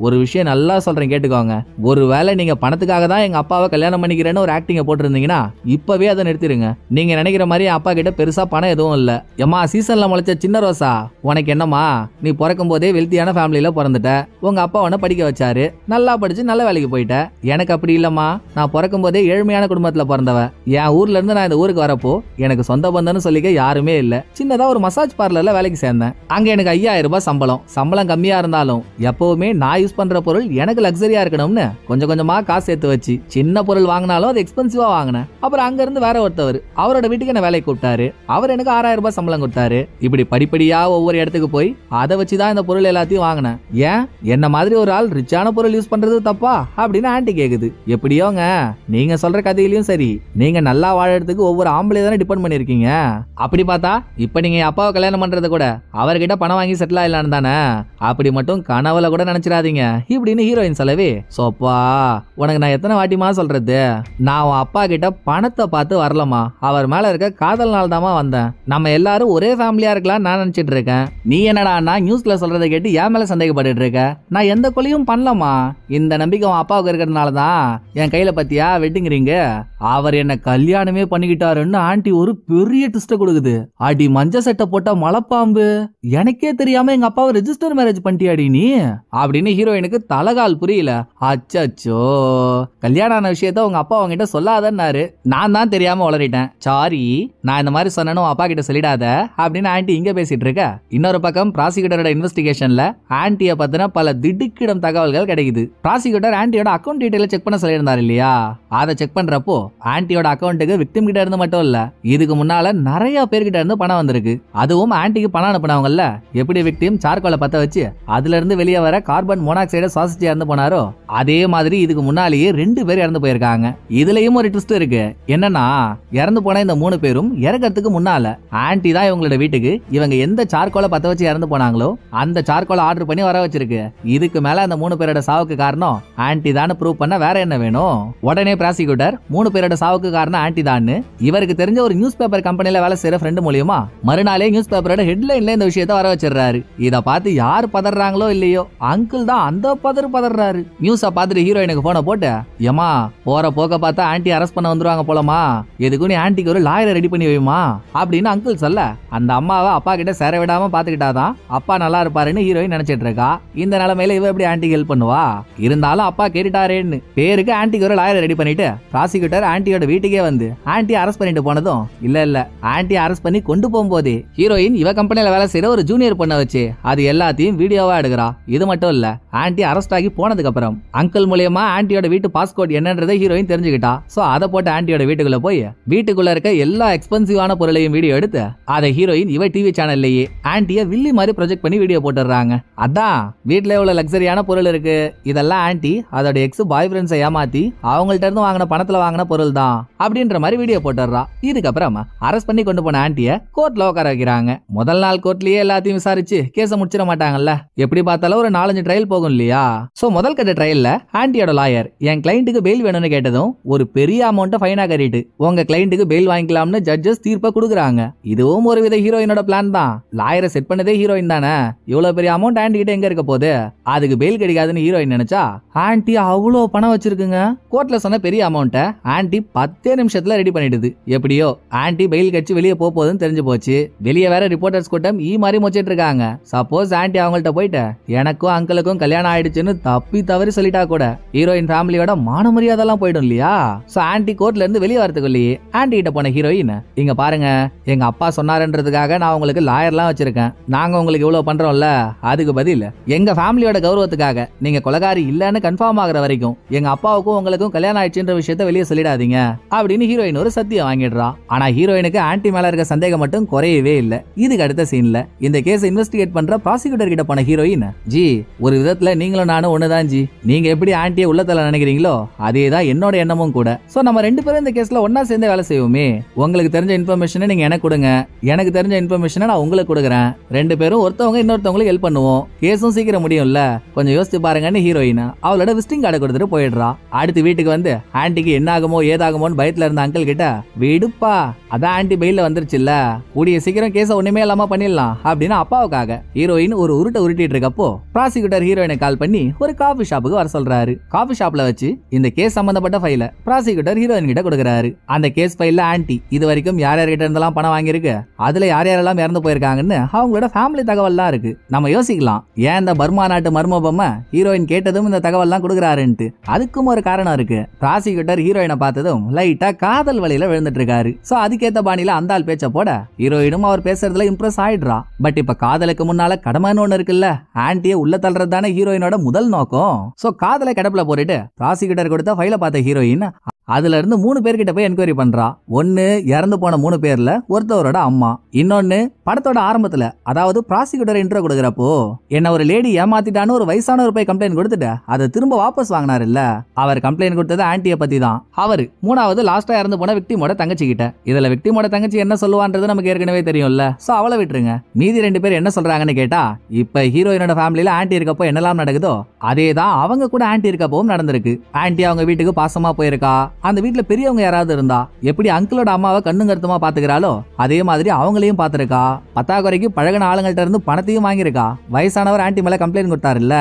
ஒரு விஷயம் நல்லா சொல்றேன் கேட்டுக்கோங்க, ஒருவேளை நீங்க பணத்துக்காக தான் எங்க அப்பாவை கல்யாணம் பண்ணிக்கிறேன்னு ஒரு ஆக்டிங்க போட்டிருந்தீங்கன்னா இப்பவே அதை நிறுத்திடுங்க. நீங்க நினைக்கிற மாதிரி அப்பா கிட்ட பெருசா பணம் எதுவும் இல்ல. ஏமா சீசன்ல முளைச்ச சின்ன ரோசா, உனக்கு என்னமா, நீ பிறக்கும் போதே வெல்த்தியான ஃபேமிலியில பிறந்துட்ட, உங்க அப்பா உன்னை படிக்க வச்சாரு, நல்லா படிச்சு நல்ல வேலைக்கு போயிட்ட. எனக்கு அப்படி இல்லம்மா, நான் பிறக்கும் போதே ஏழ்மையான குடும்பத்துல பிறந்தவ. என் ஊர்ல இருந்து நான் இந்த ஊருக்கு வரப்போ எனக்கு சொந்த பந்தம்னு சொல்லிக்க யாருமே இல்ல. சின்னதா ஒரு மசாஜ் பார்லர்ல வேலைக்கு சேர்ந்தேன். அங்க எனக்கு 5000 ரூபாய் சம்பளம் கம்மியா இருந்தாலும் எப்பவுமே நான் யூஸ் பண்ற பொருள் எனக்கு லக்ஸரியா இருக்கணும்னு கொஞ்சம் கொஞ்சமா காசு சேர்த்து வச்சு சின்ன பொருள் வாங்கினாலும் அது எக்ஸ்பென்சிவா வாங்கினேன். அப்புறம் அங்க இருந்து வேற ஒருத்தவர் அவரோட வீட்டுக்கு என்ன வேலைக்கு கூப்பிட்டாரு. அவர் எனக்கு 6000 ரூபாய் சம்பளம் கொடுத்தாரு. இப்படி படிப்படியா ஒவ்வொரு இடத்துக்கு போய் அதை வச்சுதான் இந்த பொருள் எல்லாத்தையும் வாங்கினேன். ஏன் என்ன மாதிரி ஒரு ஆள் ரிச்சான பொருள் யூஸ் பண்றது தப்பா அப்படின்னு ஆன்ட்டி கேக்குது. எப்படியோங்க, நீங்க சொல்ற கதையிலயும் சரி, நீங்க நல்லா வாழறதுக்கு ஒவ்வொரு ஆம்பளை தானே டிபெண்ட் பண்ணிருக்கீங்க. அப்படி பார்த்தா இப்ப நீங்க அப்பாவை கல்யாணம் பண்றது கூட அவர்கிட்ட பணம் வாங்கி செட்டில் ஆயிடலான்னு தானே? அப்படி மட்டும் கனவுல கூட நினைச்சிடாதீங்க இப்படின்னு ஹீரோயின் சொல்லவே, சோப்பா உனக்கு நான் எத்தனை வாட்டிமா சொல்றது, நான் உன் அப்பா கிட்ட பணத்தை பார்த்து வரலமா, அவர் மேல இருக்க காதல் நாள் தாமா வந்தேன். நம்ம எல்லாரும் ஒரே ஃபேமிலியா இருக்கலாம் நான் நினைச்சிட்டு இருக்கேன். நீ என்னடா நியூஸ்ல சொல்றதை கேட்டு என் மேல சந்தேகப்பட்டு இருக்க? நான் எந்த கொலையும் பண்ணலமா. இந்த நம்பிக்கை உன் அப்பாவுக்கு இருக்கிறதுனாலதான் என் கையில பத்தியா வெட்டுங்கிறீங்க. அவர் என்ன கல்யாணமே பண்ணிக்கிட்டாருன்னு ஆன்ட்டி ஒரு பெரிய ட்விஸ்ட் கொடுக்குது. அடி மஞ்ச சட்டை போட்ட மலைப்பாம்பு, எனக்கே தெரியாம எங்க அப்பாவை ரெஜிஸ்டர் மேரேஜ் பண்ணிட்டியாடி நீ அப்படின்னு ஹீரோயினுக்கு தலகால் புரியல. அச்சோ, கல்யாணம் ஆன விஷயத்த உங்க அப்பா அவங்கிட்ட சொல்லாதன்னாரு, நான் தான் தெரியாம வளரிட்டேன், சாரி, நான் இந்த மாதிரி சொன்னனும் அப்பா கிட்ட சொல்லிடாத அப்படின்னு ஆன்ட்டி இங்க பேசிட்டு இருக்க. இன்னொரு பக்கம் ப்ராசிக்யூட்டரோட இன்வெஸ்டிகேஷன்ல ஆன்ட்டிய பத்தின பல திடுக்கிடும் தகவல்கள் கிடைக்குது. ப்ராசிக்யூட்டர் ஆன்ட்டியோட அக்கௌண்ட் டீடைல செக் பண்ண சொல்லியிருந்தாரு இல்லையா? அதை செக் பண்றப்போ ஆன்ட்டியோட அக்கௌண்ட்டுக்கு விக்டிம் கிட்ட இருந்து மட்டும் இல்ல, இதுக்கு முன்னால நிறைய பேர்கிட்ட இருந்து பணம் வந்திருக்கு. அதுவும் ஆன்ட்டிக்கு பணம் அனுப்பினவங்கல்ல, எப்படி விக்டிம் சார்கோலை பத்த வச்சு அதுல இருந்து வெளியே வர கார்பன் மோனாக்சைட சுவாசிச்சு இறந்து போனாரோ அதே மாதிரி இதுக்கு முன்னாலேயே 2 பேர் இறந்து போயிருக்காங்க. இதுலயும் ஒரு ட்விஸ்ட் இருக்கு. என்னன்னா இறந்து போன இந்த 3 பேரும் இறக்கிறதுக்கு முன்னால ஆன்ட்டி தான் இவங்களோட வீட்டுக்கு இவங்க எந்த சார்கோலை பத்த வச்சு இறந்து போனாங்களோ அந்த சார்கோலை ஆர்டர் பண்ணி வர வச்சிருக்கு. இதுக்கு மேல அந்த 3 பேரோட சாவுக்கு காரணம் ஆன்ட்டி தான் ப்ரூவ் பண்ண வேற என்ன வேணும்? உடனே ப்ராசிக்யூட்டர் 3 பேரோட சாவுக்கு காரணம் ஆன்ட்டி தான் இவருக்கு தெரிஞ்ச ஒரு நியூஸ் பேப்பர் கம்பெனில வேலை செய்யற ஃப்ரெண்ட் மூலியமா மறுநாளே நியூஸ் பேப்பரோட ஹெட்லைன்ல இந்த விஷயத்தை வர வச்சிடறாரு. இத பார்த்து யார் பதறாங்களோ இல்லையோ அங்கிள் தான் அந்த பதறாரு. நியூஸ பார்த்துட்டு ஹீரோயினுக்கு போன போட்டு, ஏமா போற போக்க பார்த்தா ஆன்ட்டி அரெஸ்ட் பண்ண வந்துருவாங்க போலமா, எதுக்கு நீ ஆன்ட்டிக்கு ஒரு லாயரை ரெடி பண்ணி வைமா அப்படின்னு அங்கிள் சொல்ல, அந்த அம்மாவை அப்பா கிட்ட சேர விடாம பாத்துக்கிட்டாதான் அப்பா நல்லா இருப்பாருன்னு ஹீரோயின் நினைச்சிட்டு இருக்கா. இந்த நிலைமையில இவ எப்படி ஆன்ட்டிக்கு ஹெல்ப் பண்ணுவா? இருந்தாலும் அப்பா கேட்டுட்டாரேன்னு பேருக்கு ஆன்ட்டிக்கு ஒரு லாயரை ரெடி பண்ணிட்டு ப்ராசிக்யூட்டர் ஆன்ட்டியோட வீட்டுக்கே வந்து ஆன்ட்டி அரெஸ்ட் பண்ணிட்டு போனதும் இல்ல ஆன்ட்டி அரெஸ்ட் பண்ணி கொண்டு போகும்போதே ஹீரோயின் இவ கம்பெனில வேலை செய்யற ஒரு ஜூனியர் பொண்ண வச்சு அது எல்லாத்தையும் வீடியோவா எடுக்கிறா. இது மட்டும் இல்ல, ஆன்ட்டி அரெஸ்ட் ஆகி போனதுக்கு அப்புறம் அங்கிள் மூலமா ஆன்ட்டியோட வீட்டு பாஸ்போர்ட் என்னன்றதை ஹீரோயின் தெரிஞ்சுக்கிட்டா. சோ அதை போட்டு ஆன்ட்டியோட வீட்டுக்குள்ள போய் வீட்டுக்குள்ள இருக்க எல்லா எக்ஸ்பென்சிவான பொருளையும் வீடியோ எடுத்து அதை ஹீரோயின் இவ டிவி சேனல்லையே ஆன்ட்டிய வில்லி மாதிரி ப்ரொஜெக்ட் பண்ணி வீடியோ போட்டுறாங்க. அதான் வீட்டுல எவ்வளவு லக்ஸரியான பொருள் இருக்கு, இதெல்லாம் ஆன்ட்டி அதோட எக்ஸ் பாய் ஃப்ரெண்ட்ஸை ஏமாத்தி அவங்கள்ட்ட இருந்து வாங்கின பணத்துல வாங்கின பொருள் தான் அப்படின்ற மாதிரி வீடியோ போட்டுறா. இதுக்கப்புறம் அரெஸ்ட் பண்ணி பண்ணி கொண்டு போன ஆண்டிய கோர்ட்ல உட்கார வைக்கிறாங்க. முதல் நாள் கோர்ட்லயே எல்லாத்தையும் விசாரிச்சு கேஸ முடிச்சிட மாட்டாங்கல்ல, எப்படி பார்த்தாலும் ஒரு 4-5 ட்ரையல் போகும் இல்லையா. சோ முதல் கட்ட ட்ரையல்ல ஆண்டியோட லாயர் என் கிளைண்ட்டுக்கு பெயில் வேணும்னு கேட்டதும் ஒரு பெரிய அமௌண்ட்டை ஃபைனா கட்டிட்டு உங்க கிளைண்ட்டுக்கு பெயில் வாங்கிக்கலாம்னு ஜட்ஜஸ் தீர்ப்பை கொடுக்குறாங்க. இதுவும் ஒரு வித ஹீரோயினோட பிளான் தான். லாயரை செட் பண்ணதே ஹீரோயின் தானே, இவ்வளவு பெரிய அமௌண்ட் ஆண்டி கிட்ட எங்க இருக்க போகுது, அதுக்கு பெயில் கிடைக்காதுன்னு ஹீரோயின் நினைச்சா ஆண்டி அவ்வளோ பணம் வச்சிருக்குங்க. கோர்ட்ல சொன்ன பெரிய அமௌண்ட்டை ஆண்டி 10 நிமிஷத்துல ரெடி பண்ணிடுது. எப்படியோ ஆண்டி பெயில் கட்சி வெளியே போகுதுன்னு தெரிஞ்சு போச்சு. வெளியே வேற ரிப்போர்ட்டர்ஸ் கூட்டம் மாதிரி மொச்சிட்டு இருக்காங்க. சப்போஸ் ஆண்டி அவங்கள்ட்ட போயிட்டு எனக்கும் அங்கிளுக்கும் கல்யாணம் ஆயிடுச்சுன்னு தப்பி தவறி சொல்லிட்டா கூட ஹீரோயின் ஃபேமிலியோட மான மரியாதைலாம் போயிடும் இல்லையா. சோ ஆண்டி கோர்ட்ல இருந்து வெளியே வரதுக்குள்ளேயே ஆண்டி கிட்ட போன ஹீரோயின், இங்க பாருங்க எங்க அப்பா சொன்னாருன்றதுக்காக நான் உங்களுக்கு லாயர்லாம் வச்சிருக்கேன். நாங்க உங்களுக்கு இவ்வளவு பண்றோம்ல, அதுக்கு பதில் எங்க ஃபேமிலியோட கௌரவத்துக்காக நீங்க கொலைகாரி இல்லன்னு கன்ஃபார்ம் ஆகுற வரைக்கும் எங்க அப்பாவுக்கும் உங்களுக்கும் கல்யாணம் ஆயிடுச்சுன்ற விஷயத்த வெளியே சொல்லிடாதீங்க அப்படின்னு ஹீரோயின் ஒரு சத்தியம் வாங்கிடுறா. ஆனா ஹீரோயினுக்கு ஆண்டி மேல இருக்க சந்தேகம் மட்டும் குறையவே இல்ல. இதுக்கு அடுத்த சீன்ல இந்த கேஸ் இன்வெஸ்டிகேட் பண்ற ப்ராசிக்யூட்டர் கிட்ட போன ஹீரோயின், ஜி ஒரு விதத்துல நீங்களும் நானும் ஒண்ணுதான் ஜி, நீங்க எப்படி ஆண்டியை உள்ளத்துல நினைக்கிறீங்களோ அதேதான் என்னோட எண்ணமும் கூட. சோ நம்ம 2 பேரும் இந்த கேஸ்ல ஒன்னா சேர்ந்து வேலை செய்வோமே, உங்களுக்கு தெரிஞ்ச இன்ஃபர்மேஷனை நீங்க எனக்கு கொடுங்க, எனக்கு தெரிஞ்ச இன்ஃபர்மேஷனை நான் உங்களுக்கு கொடுக்குறேன், 2 பேரும் ஒருத்தவங்க இன்னொருத்தவங்களுக்கு ஹெல்ப் பண்ணுவோம், கேஸும் சீக்கிரம் முடியும்ல, கொஞ்சம் யோசிச்சு பாருங்கன்னு ஹீரோயின் அவளோட விசிட்டிங் கார்டை கொடுத்துட்டு போயிடுறா. அடுத்து வீட்டுக்கு வந்து ஆண்டிக்கு என்ன ஆகுமோ ஏதாகுமோன்னு பயத்துல இருந்த அங்கிள் கிட்ட, விடுப்பா அதான் ஆண்டி பெயில வந்துருச்சுல்ல, கூடிய சீக்கிரம் கேஸ ஒண்ணுமே இல்லாம பண்ணிடலாம் அப்படின்னு அப்பாவுக்காக ஹீரோயின் ஒரு உருட்டை உருட்டிட்டு இருக்கப்போ ப்ராசிக்யூட்டர் ஹீரோயினை கால் பண்ணி ஒரு காபி ஷாப்புக்கு வர சொல்றாரு. காபி ஷாப்ல வச்சு இந்த கேஸ் சம்பந்தப்பட்ட ஃபைல ப்ராசிக்யூட்டர் ஹீரோயின் கிட்ட கொடுக்கறாரு. அந்த கேஸ் ஃபைல்ல ஆண்டி இது வரைக்கும் யார் யார்கிட்ட இருந்தெல்லாம் பணம் வாங்கியிருக்கு, அதுல யார் யாரெல்லாம் இறந்து போயிருக்காங்கன்னு அவங்களோட ஃபேமிலி தகவல்லாம் இருக்கு. நம்ம யோசிக்கலாம், ஏன் இந்த பர்மா நாட்டு மர்ம பொம்மை ஹீரோயின் கேட்டதும் இந்த தகவல்லாம் கொடுக்கறாருன்ட்டு. அதுக்கும் ஒரு காரணம் இருக்கு. ப்ராசிக்யூட்டர் ஹீரோயினை பார்த்ததும் லைட்டா காதல் வழியில விழுந்துட்டு இருக்காரு. சோ அதுக்கேத்த பாணியில அந்த ஆள் பேச்ச போட ஹீரோயினும் அவர் பேசுறதுல இம்ப்ரெஸ் ஆயிடுறா. பட் இப்ப காதலுக்கு முன்னால கடமைன்னு ஒண்ணு இருக்குல்ல, ஆண்டியை உள்ள தள்ளுறது தானே ஹீரோயினோட முதல் நோக்கம். சோ காதலை கடப்புல போட்டுட்டு ப்ராசிக்யூட்டர் கொடுத்த ஃபைல பார்த்த ஹீரோயின் அதுல இருந்து 3 பேர்கிட்ட போய் என்கொயரி பண்றா. ஒன்னு இறந்து போன 3 பேர்ல ஒருத்தவரோட அம்மா, இன்னொன்னு படத்தோட ஆரம்பத்துல அதாவது ப்ராசிக்யூட்டர் இன்ட்ரோ கொடுக்கறப்போ என்ன ஒரு லேடி ஏமாத்திட்டான்னு ஒரு வயசானவர் போய் கம்ப்ளைண்ட் கொடுத்துட்டு அதை திரும்ப வாபஸ் வாங்கினாரு இல்ல, அவர் கம்ப்ளைண்ட் கொடுத்தது ஆண்டியை பத்தி தான். அவரு 3வது லாஸ்டா இறந்து போன விக்டிமோட தங்கச்சி கிட்ட. இதுல விக்டிமோட தங்கச்சி என்ன சொல்லுவான்றது நமக்கு ஏற்கனவே தெரியும்ல. சோ அவளை விட்டுருங்க. மீதி 2 பேர் என்ன சொல்றாங்கன்னு கேட்டா, இப்ப ஹீரோயினோட ஃபேமிலியில ஆண்டி இருக்கப்போ என்னெல்லாம் நடக்குதோ அதேதான் அவங்க கூட ஆண்டி இருக்கப்பவும் நடந்திருக்கு. ஆண்டி அவங்க வீட்டுக்கு பாசமா போயிருக்கா, அந்த வீட்டுல பெரியவங்க யாராவது இருந்தா எப்படி அங்கிளோட அம்மாவை கண்ணும் கருத்துமா பாத்துக்கிறாளோ அதே மாதிரி அவங்களையும் பாத்துருக்கா. பத்தாக்குறைக்கு பழகின ஆளுங்கள்ட்ட இருந்து பணத்தையும் வாங்கியிருக்கா. வயசானவர் ஆண்டி மேல கம்ப்ளைண்ட் கொடுத்தாருல்ல,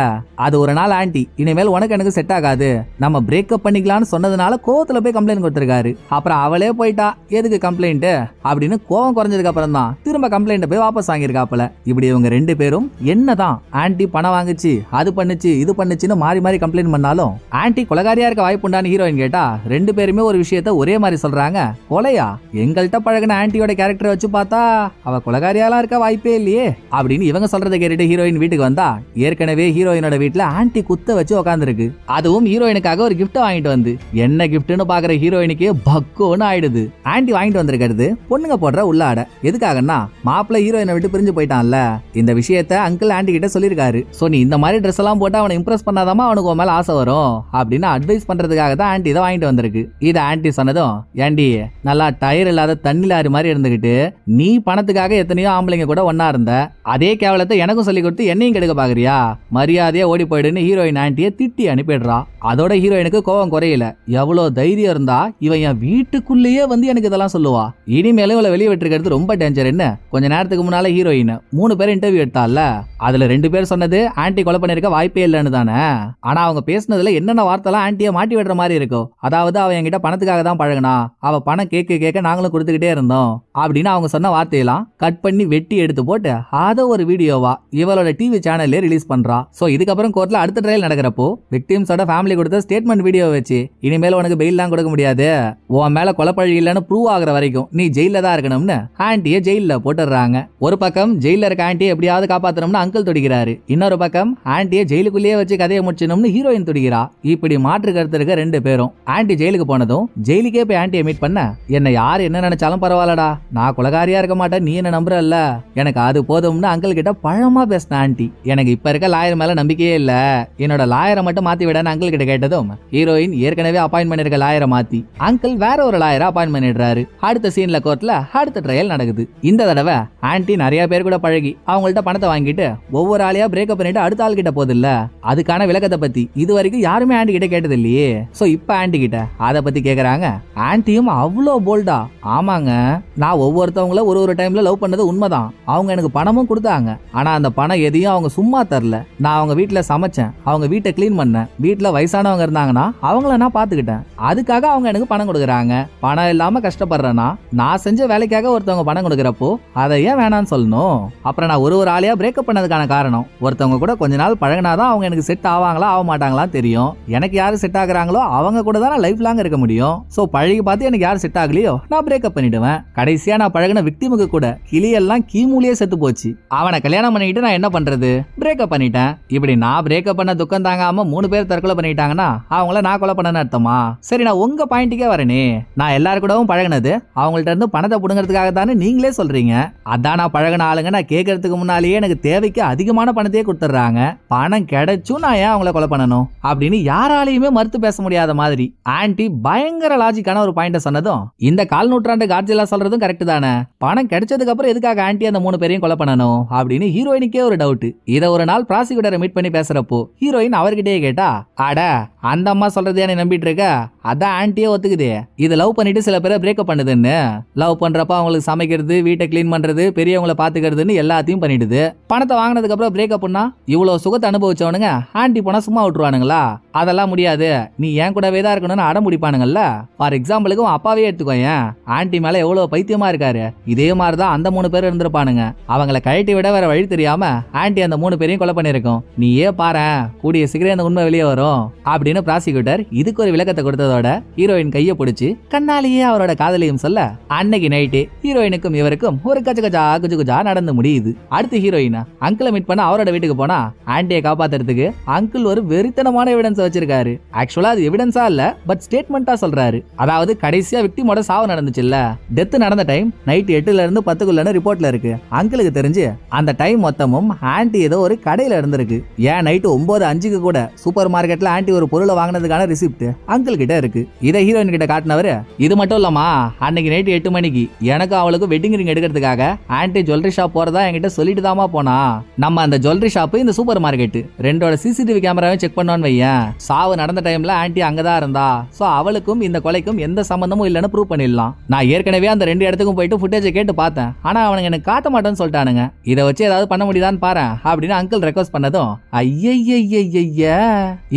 அது ஒரு நாள் ஆண்டி இனிமேல் உனக்கு எனக்கு செட் ஆகாது நம்ம பிரேக்கப் பண்ணிக்கலாம்னு சொன்னதுனால கோவத்துல போய் கம்ப்ளைண்ட் கொடுத்திருக்காரு. அப்புறம் அவளே போயிட்டா, எதுக்கு கம்ப்ளைண்ட் அப்படின்னு கோவம் குறைஞ்சதுக்கு அப்புறம் தான் திரும்ப கம்ப்ளைண்ட் போய் வாபஸ் வாங்கியிருக்காப்பல. இப்படி இவங்க 2 பேரும் என்னதான் ஆண்டி பணம் வாங்குச்சு அது பண்ணுச்சு இது பண்ணுச்சுன்னு மாறி மாறி கம்ப்ளைண்ட் பண்ணாலும் ஆண்டி கொலைகாரியா இருக்க வாய்ப்புண்டான்னு ஹீரோயின் கேட்டா 2 பேருமே ஒரு விஷயத்த ஒரே மாதிரி சொல்றாங்க. கொலையா? எங்கள்கிட்ட பழகின ஆண்டியோட கேரக்டரை வச்சு பார்த்தா அவ கொலைகாரியாலாம் இருக்க வாய்ப்பே இல்லையே அப்படின்னு இவங்க சொல்றதை கேட்டுட்டு ஹீரோயின் வீட்டுக்கு வந்தா ஏற்கனவே ஹீரோயினோட வீட்டுல ஆண்டி குத்த வச்சு உட்காந்துருக்கு. அதுவும் ஹீரோயினுக்காக ஒரு கிஃப்ட் வாங்கிட்டு வந்து என்ன கிஃப்ட்னு பாக்குற ஹீரோயினுக்கு பக்கோன்னு ஆயிடுது. ஆண்டி வாங்கிட்டு வந்திருக்கிறது பொண்ணுங்க போடுற உள்ளாட. எதுக்காகன்னா மாப்பிள்ள ஹீரோயினை விட்டு பிரிஞ்சு போயிட்டான்ல, இந்த விஷயத்த அங்கிள் ஆண்டி கிட்ட சொல்லிருக்காரு. சோ நீ இந்த மாதிரி ட்ரெஸ் எல்லாம் போட்டு அவனை இம்ப்ரெஸ் பண்ணாதாமா அவனுக்கு மேல ஆசை வரும் அப்படின்னு அட்வைஸ் பண்றதுக்காக தான் ஆண்டி இதை வாங்கிட்டு வந்திருக்கு. இத ஆண்டி சொன்னதும், ஏண்டி நல்லா டயர் இல்லாத தண்ணி லாரி மாதிரி இருந்துகிட்டு நீ பணத்துக்காக எத்தனையோ ஆம்பளைங்க கூட ஒன்னா இருந்த, அதே கேவலத்தை எனக்கும் சொல்லி கொடுத்து என்னையும் கெடுக்க பாக்குறியா, மரியாதையா ஓடி போயிடுன்னு ஹீரோயின் ஆண்டியை திட்டி அனுப்பிடுறா. அதோட ஹீரோயினுக்கு கோவம் குறையல. எவ்வளவு தைரியம் இருந்தா இவன் என் வீட்டுக்குள்ளேயே வந்து எனக்கு இதெல்லாம் சொல்லுவா, இனிமேலும் இவளை வெளியே விட்டுருக்கிறது ரொம்ப டேஞ்சர். என்ன கொஞ்ச நேரத்துக்கு முன்னால ஹீரோயின் 3 பேர் இன்டர்வியூ எடுத்தால, அதுல 2 பேர் சொன்னது ஆண்டி கொலை பண்ணிருக்க வாய்ப்பே இல்லைன்னு தானே. ஆனா அவங்க பேசினதுல என்னென்ன வார்த்தைலாம் ஆண்டியை மாட்டி விடுற மாதிரி இருக்கும். அதாவது அவன் என்கிட்ட பணத்துக்காக தான் பழகினா, அவ பணம் கேட்க கேட்க நாங்களும் கொடுத்துக்கிட்டே இருந்தோம் அப்படின்னு அவங்க சொன்ன வார்த்தையெல்லாம் கட் பண்ணி வெட்டி எடுத்து போட்டு அதை ஒரு வீடியோவா இவளோட டிவி சேனல்ல ரிலீஸ் பண்றா. சோ இதுக்கப்புறம் கோர்ட்ல அடுத்த ட்ரையல் நடக்கிறப்போ விக்டிம்ஸோட ஃபேமிலி கொடுத்த ஸ்டேட்மெண்ட் வீடியோ வச்சு இனிமேல் உனக்கு பெயில் எல்லாம் கொடுக்க முடியாது, உன் மேல கொலைப்பழி இல்லைன்னு ப்ரூவ் ஆகுற வரைக்கும் நீ ஜெயில தான் இருக்கணும்னு ஆண்டியை ஜெயில போட்டுறாங்க. ஒரு பக்கம் ஜெயில இருக்க ஆண்டியை எப்படியாவது காப்பாத்தணும்னு அங்கிள் துடிக்கிறாரு, இன்னொரு பக்கம் ஆண்டியை ஜெயிலுக்குள்ளேயே வச்சு கதையை முடிச்சணும்னு ஹீரோயின் துடிக்கிறா. இப்படி மாற்று கருத்து இருக்க 2 பேரும் ஆண்டி ஜெயிலுக்கு ஜெயிலுக்கு போனதும் ஜெயிலுக்கே போய் ஆண்டியை மீட் பண்ண, என்ன யார் என்ன நினைச்சாலும் பரவாயில்லடா, நான் கொலகாரியா இருக்க மாட்டேன், நீ என்ன நம்புறல்ல, எனக்கு அது போதும்னு அங்கிள் கிட்ட பழமா பேசின ஆண்டி. எனக்கு இப்ப இருக்க லாயர் மேல நம்பிக்கையே இல்ல, என்னோட லாயரை மட்டும் மாத்தி விடன்னு அங்கிள் கிட்ட கேட்டதும் ஹீரோயின் ஏற்கனவே அப்பாயின்ட் பண்ணிருக்க லாயரை மாத்தி அங்கிள் வேற ஒரு லாயரை அப்பாயின்ட் பண்ணிடுறாரு. அடுத்த சீன்ல கோர்ட்ல அடுத்த ட்ரையல் நடக்குது. இந்த தடவை ஆண்டி நிறைய பேர் கூட பழகி அவங்கள்ட்ட பணத்தை வாங்கிட்டு ஒவ்வொரு ஆளையா பிரேக்கப் பண்ணிட்டு அடுத்த ஆள் கிட்ட போதில்ல, அதுக்கான விளக்கத்தை பத்தி இது வரைக்கும் யாருமே ஆண்டி கிட்ட கேட்டது இல்லையே. சோ இப்ப ஆண்டி கிட்ட அத பத்தி கேக்குறாங்க. ஆண்டியும் அவ்வளோ போல்டா, ஆமாங்க நான் ஒவ்வொருத்தவங்கள ஒரு டைம்ல லவ் பண்ணது உண்மைதான், அவங்க எனக்கு பணமும் கொடுத்தாங்க, ஆனா அந்த பணம் எதையும் அவங்க சும்மா தரல, நான் அவங்க வீட்டுல சமைச்சேன், அவங்க வீட்டை கிளீன் பண்ணேன், வீட்டுல வயசானவங்க இருந்தாங்கன்னா அவங்கள நான் பாத்துக்கிட்டேன், அதுக்காக அவங்க எனக்கு பணம் கொடுக்குறாங்க. பணம் இல்லாம கஷ்டப்படுறேன்னா நான் செஞ்ச வேலைக்காக ஒருத்தவங்க பணம் கொடுக்கறப்போ அதை ஏன் வேணான்னு சொல்லணும். அப்புறம் நான் ஒரு ஆளையா பிரேக்கப் பண்ணதுக்கான காரணம், ஒருத்தவங்க கூட கொஞ்ச நாள் பழகினாதான் அவங்க எனக்கு செட் ஆவாங்களா ஆக மாட்டாங்களா தெரியும், எனக்கு யாரு செட் ஆகுறாங்களோ அவங்க கூட தான் நான் லைஃப் லாங் இருக்க முடியும். சோ பழகி பார்த்து எனக்கு யாரு செட் ஆகலையோ நான் பிரேக்கப் பண்ணிடுவேன். கடைசியா நான் பழகின விக்டிமுக்கு கூட கிளியெல்லாம் கீமூலியே செத்து போச்சு, அவனை கல்யாணம் பண்ணிக்கிட்டு நான் என்ன பண்றது, பிரேக்கப் பண்ணிட்டேன். இப்படி நான் பிரேக்கப் பண்ண துக்கம் தாங்காம 3 பேர் தற்கொலை பண்ணிட்டாங்கன்னா அவங்கள நான் கொலை பண்ணனு அர்த்தமா? சரி நான் உங்க பாயிண்ட்டுக்கே வரேனே, நான் எல்லாரும் கூடவும் பழகினது அவங்கள்ட்ட இருந்து பணத்தை புடுங்கிறதுக்காக தானே நீங்களே சொல்றீங்க. அதான் நான் பழகின ஆளுங்க நான் கேட்கறதுக்கு முன்னாலேயே எனக்கு தேவைக்கு அதிகமான பணத்தையே கொடுத்துறாங்க, பணம் கிடைச்சும் நான் ஏன் அவங்கள கொலை பண்ணணும் அப்படின்னு யாராலையுமே மறுத்து பேச முடியாத மாதிரி ஆன்டி பயங்கர லாஜிக்கான ஒரு பாயிண்ட சொன்னதும் இந்த கால் நூற்றாண்டு காட்ஜிலா சொல்றதும் கரெக்ட் தானே, பணம் கிடைச்சதுக்கு அப்புறம் எதுக்காக ஆன்டி அந்த 3 பேரையும் கொலை பண்ணணும் அப்படின்னு ஹீரோயினுக்கே ஒரு டவுட். இத ஒரு நாள் ப்ராசிக்யூட்டரை மீட் பண்ணி பேசுறப்போ ஹீரோயின் அவர்கிட்டயே கேட்டா, அட அந்த அம்மா சொல்றதே நீ நம்பிட்டு இருக்க, அதான் ஆன்டியே ஒத்துக்குதே, இது லவ் பண்ணிட்டு சில பேரை பிரேக்கப் பண்ணுதுன்னு, லவ் பண்றப்ப அவங்களுக்கு சமைக்கிறது, வீட்டை கிளீன் பண்றது, பெரியவங்களை பாத்துக்கிறதுன்னு எல்லாத்தையும் பண்ணிடுது, பணத்தை வாங்கினதுக்கு அப்புறம் பிரேக்கப் பண்ணா இவ்வளவு சுகத்தை அனுபவிச்சவனுங்க ஆன்டி போனா சும்மா விட்டுருவானுங்களா? அதெல்லாம் முடியாது, நீ ஏன் கூடவே தான் இருக்கணும்னு அடம் முடிப்பானுங்கல்ல. ஃபார் எக்ஸாம்பிளுக்கு அப்பாவே எடுத்துக்கோயேன், ஆன்டி மேல எவ்வளவு பைத்தியமா இருக்காரு, இதே மாதிரிதான் அந்த 3 பேர் இருந்திருப்பானுங்க, அவங்களை கழட்டி விட வேற வழி தெரியாம ஆன்டி அந்த 3 பேரையும் கொலை பண்ணிருக்கோம், நீயே பாரு கூடிய சீக்கிரம் அந்த உண்மை வெளியே வரும் அப்படின்னு ப்ராசிக்யூட்டர் இதுக்கு ஒரு விளக்கத்தை கொடுத்ததோட ஹீரோயின் கையை பிடிச்சு கண்ணாலேயே அவரோட காதலையும் சொல்ல அன்னைக்கு நைட்டு ஹீரோயினுக்கும் இவருக்கும் ஒரு கச்சகஜா குஜுகுஜா நடந்து முடியுது. அடுத்து ஹீரோயின் அங்கிளை மீட் பண்ண அவரோட வீட்டுக்கு போனா ஆன்டியை காப்பாத்துறதுக்கு அங்கிள் ஒரு வெறித்தனமான எவிடன்ஸ் வச்சிருக்காரு. ஆக்சுவலா அது எவிடன்ஸா இல்ல, பட் ஸ்டேட்மெண்டா சொல்றாரு. அதாவது கடைசியா விக்டிமோட சாவு நடந்துச்சுல்ல, டெத் நடந்த டைம் நைட் 8ல இருந்து 10க்குள்ளன்னு ரிப்போர்ட்ல இருக்கு. அங்கிளுக்கு தெரிஞ்சு அந்த டைம் மொத்தமும் ஆன்டி ஏதோ ஒரு கடையில இருந்திருக்கு. ஏன் நைட்டு 9:05க்கு கூட சூப்பர் மார்க்கெட்ல ஆன்டி ஒரு பொருளை வாங்கினதுக்கான ரிசிப்ட் அங்கிள் கிட்ட இருக்கு. இதை ஹீரோயின் கிட்ட காட்டினவரு, இது மட்டும் இல்லாமா அன்னைக்கு நைட்டு 8 மணிக்கு எனக்கு அவளுக்கு வெட்டிங் ரிங் எடுக்கிறதுக்காக ஆன்டி ஜுவல்லரி ஷாப் போறதா என்கிட்ட சொல்லிட்டு தாமா போனா. நம்ம அந்த ஜுவல்லரி ஷாப் இந்த சூப்பர் மார்க்கெட் ரெண்டோட சிசிடிவி கேமராவை செக் பண்ணோன்னு வையேன், சாவு நடந்த டைம்ல ஆன்டி அங்கதான் இருந்தா. சோ அவளுக்கும் இந்த கொலைக்கும் எந்த சம்பந்தமும் இல்லன்னு ப்ரூவ் பண்ணிடலாம். நான் ஏற்கனவே அந்த 2 இடத்துக்கும் போயிட்டு ஃபுட்டேஜை கேட்டு பார்த்தேன், ஆனா அவனுங்க எனக்கு காட்ட மாட்டேன்னு சொல்லிட்டானுங்க, இதை வச்சு ஏதாவது பண்ண முடியுதான்னு பாரு அப்படின்னு அங்கிள் ரெக்வஸ்ட் பண்ணதும் ஐயய்ய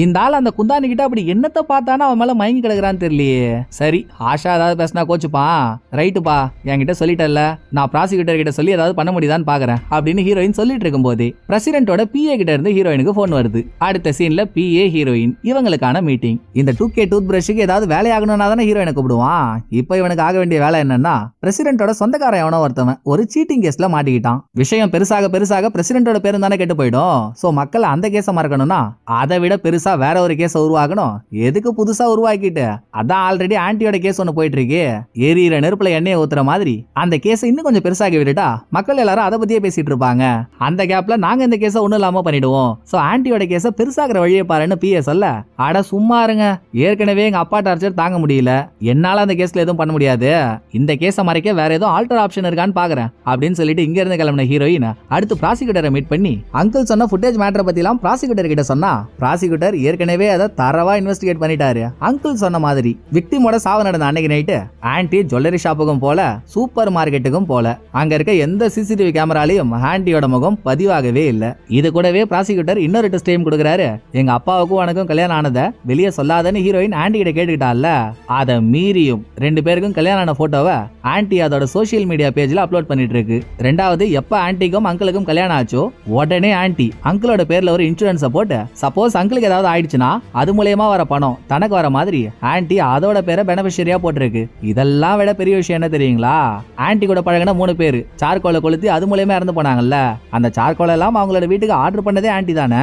இந்த ஆள் அந்த குந்தானி கிட்ட அப்படி என்னத்தை பார்த்தானா அவன் மேல மயங்கி கிடக்குறான்னு தெரியலையே. சரி ஆஷா ஏதாவது பேசினா கோச்சுப்பான், ரைட்டுப்பா என்கிட்ட சொல்லிட்டல, நான் ப்ராசிக்யூட்டர் கிட்ட சொல்லி ஏதாவது பண்ண முடியுதான்னு பாக்குறேன் அப்படின்னு ஹீரோயின் சொல்லிட்டு இருக்கும் போதே பிரசிடென்ட்டோட பிஏ கிட்ட இருந்து ஹீரோயினுக்கு போன் வருது. அடுத்த சீன்ல பிஏ ஹீரோயின் இவங்களுக்கான மீட்டிங். இந்த 2K டூத் பிரஷுக்கு ஏதாவது வேலை ஆகணும்னா தானே ஹீரோயினை கூப்பிடுவான். இப்போ இவனுக்கு ஆக வேண்டிய வேலை என்னன்னா, பிரசிடென்ட்டோட சொந்தக்காரன் எவனோ ஒருத்தவன் ஒரு சீட்டிங் கேஸ்ல மாட்டிக்கிட்டான். விஷயம் பெருசாக பெருசாக பிரசிடென்ட்டோட பேரும் தானே கெட்டு போயிடும். சோ மக்கள் அந்த கேஸ மறக்கணும்னா அதை விட பெருசா வேற ஒரு கேஸ உருவாக்கணும். எதுக்கு புதுசா உருவாக்கிட்டு, அதான் ஆல்ரெடி ஆன்டியோட கேஸ் ஒன்னு போயிட்டு இருக்கு, எரியிற நெருப்புல எண்ணெயை ஊத்துற மாதிரி அந்த கேஸ இன்னும் கொஞ்சம் பெருசாகி விட்டுட்டா மக்கள் எல்லாரும் அதை பத்தியே பேசிட்டு இருப்பாங்க. அந்த கேப்ல நாங்க இந்த கேஸ ஒண்ணும் இல்லாம பண்ணிடுவோம். சோ ஆன்டியோட கேஸ பெருசாகிற வழியை பாருன்னு பிஏ சொல்ல, அட சும்மா இருங்க, ஏற்கனவே எங்க அப்பா டார்ச்சர் தாங்க முடியல, என்னால அந்த கேஸ்ல எதுவும் பண்ண முடியாது, இந்த கேஸ மறைக்க வேற ஏதோ ஆல்டர் ஆப்ஷன் இருக்கான்னு பாக்குறேன் அப்படின்னு சொல்லிட்டு இங்க இருந்து கிளம்பின ஹீரோயின் அடுத்து ப்ராசிக்யூட்டரை மீட் பண்ணி அங்கிள் சொன்ன ஃபுட்டேஜ் மேட்டரை பத்தி எல்லாம் ப்ராசிக்யூட்டர் கிட்ட சொன்னா, ப்ராசிக்யூட்டர் ஏற்கனவே அதை தரவா இன்வெஸ்டிகேட் பண்ணிட்டாரு. அங்கிள் சொன்ன மாதிரி விக்டிமோட சாவு நடந்த அன்னைக்கு நைட்டு ஆன்டி ஜுவல்லரி ஷாப்புக்கும் போல சூப்பர் மார்க்கெட்டுக்கும் போல அங்க இருக்க எந்த சிசிடிவி கேமராலையும் ஆன்டியோட முகம் பதிவாகவே இல்ல. இது கூடவே ப்ராசிக்யூட்டர் இன்னொரு டெஸ்ட் டைம் கொடுக்கறாரு. எங்க அப்பாவுக்கும் உனக்கும் கல்யாணம் ஆனதை வெளியே சொல்லாதன்னு ஹீரோயின் ஆன்டி கிட்ட கேட்டுக்கிட்டால, அதை மீறியும் 2 பேருக்கும் கல்யாணம் ஆன போட்டோவை ஆன்டி அதோட சோசியல் மீடியா பேஜ்ல அப்லோட் பண்ணிட்டு இருக்கு. ரெண்டாவது எப்ப ஆன்டிக்கும் அங்கிளுக்கும் கல்யாணம் ஆச்சோ உடனே ஆன்டி அங்கிளோட பேர்ல ஒரு இன்சூரன்ஸ் போட்டு சப்போஸ் அங்கிளுக்கு ஏதாவது ஆயிடுச்சுன்னா அது மூலமா வர பணம் தனக்கு வர மாதிரி ஆன்டி அதோட பேரை பெனிஃபிஷியரியா போட்டிருக்கு. இதெல்லாம் விட பெரிய விஷயம் என்ன தெரியுங்களா, ஆன்டி கூட பழகின 3 பேரு சார்கோலை கொளுத்தி அது மூலமா இறந்து போனாங்கல்ல, அந்த சார்கோல் எல்லாம் அவங்களோட வீட்டுக்கு ஆர்டர் பண்ணதே ஆன்டி தானே.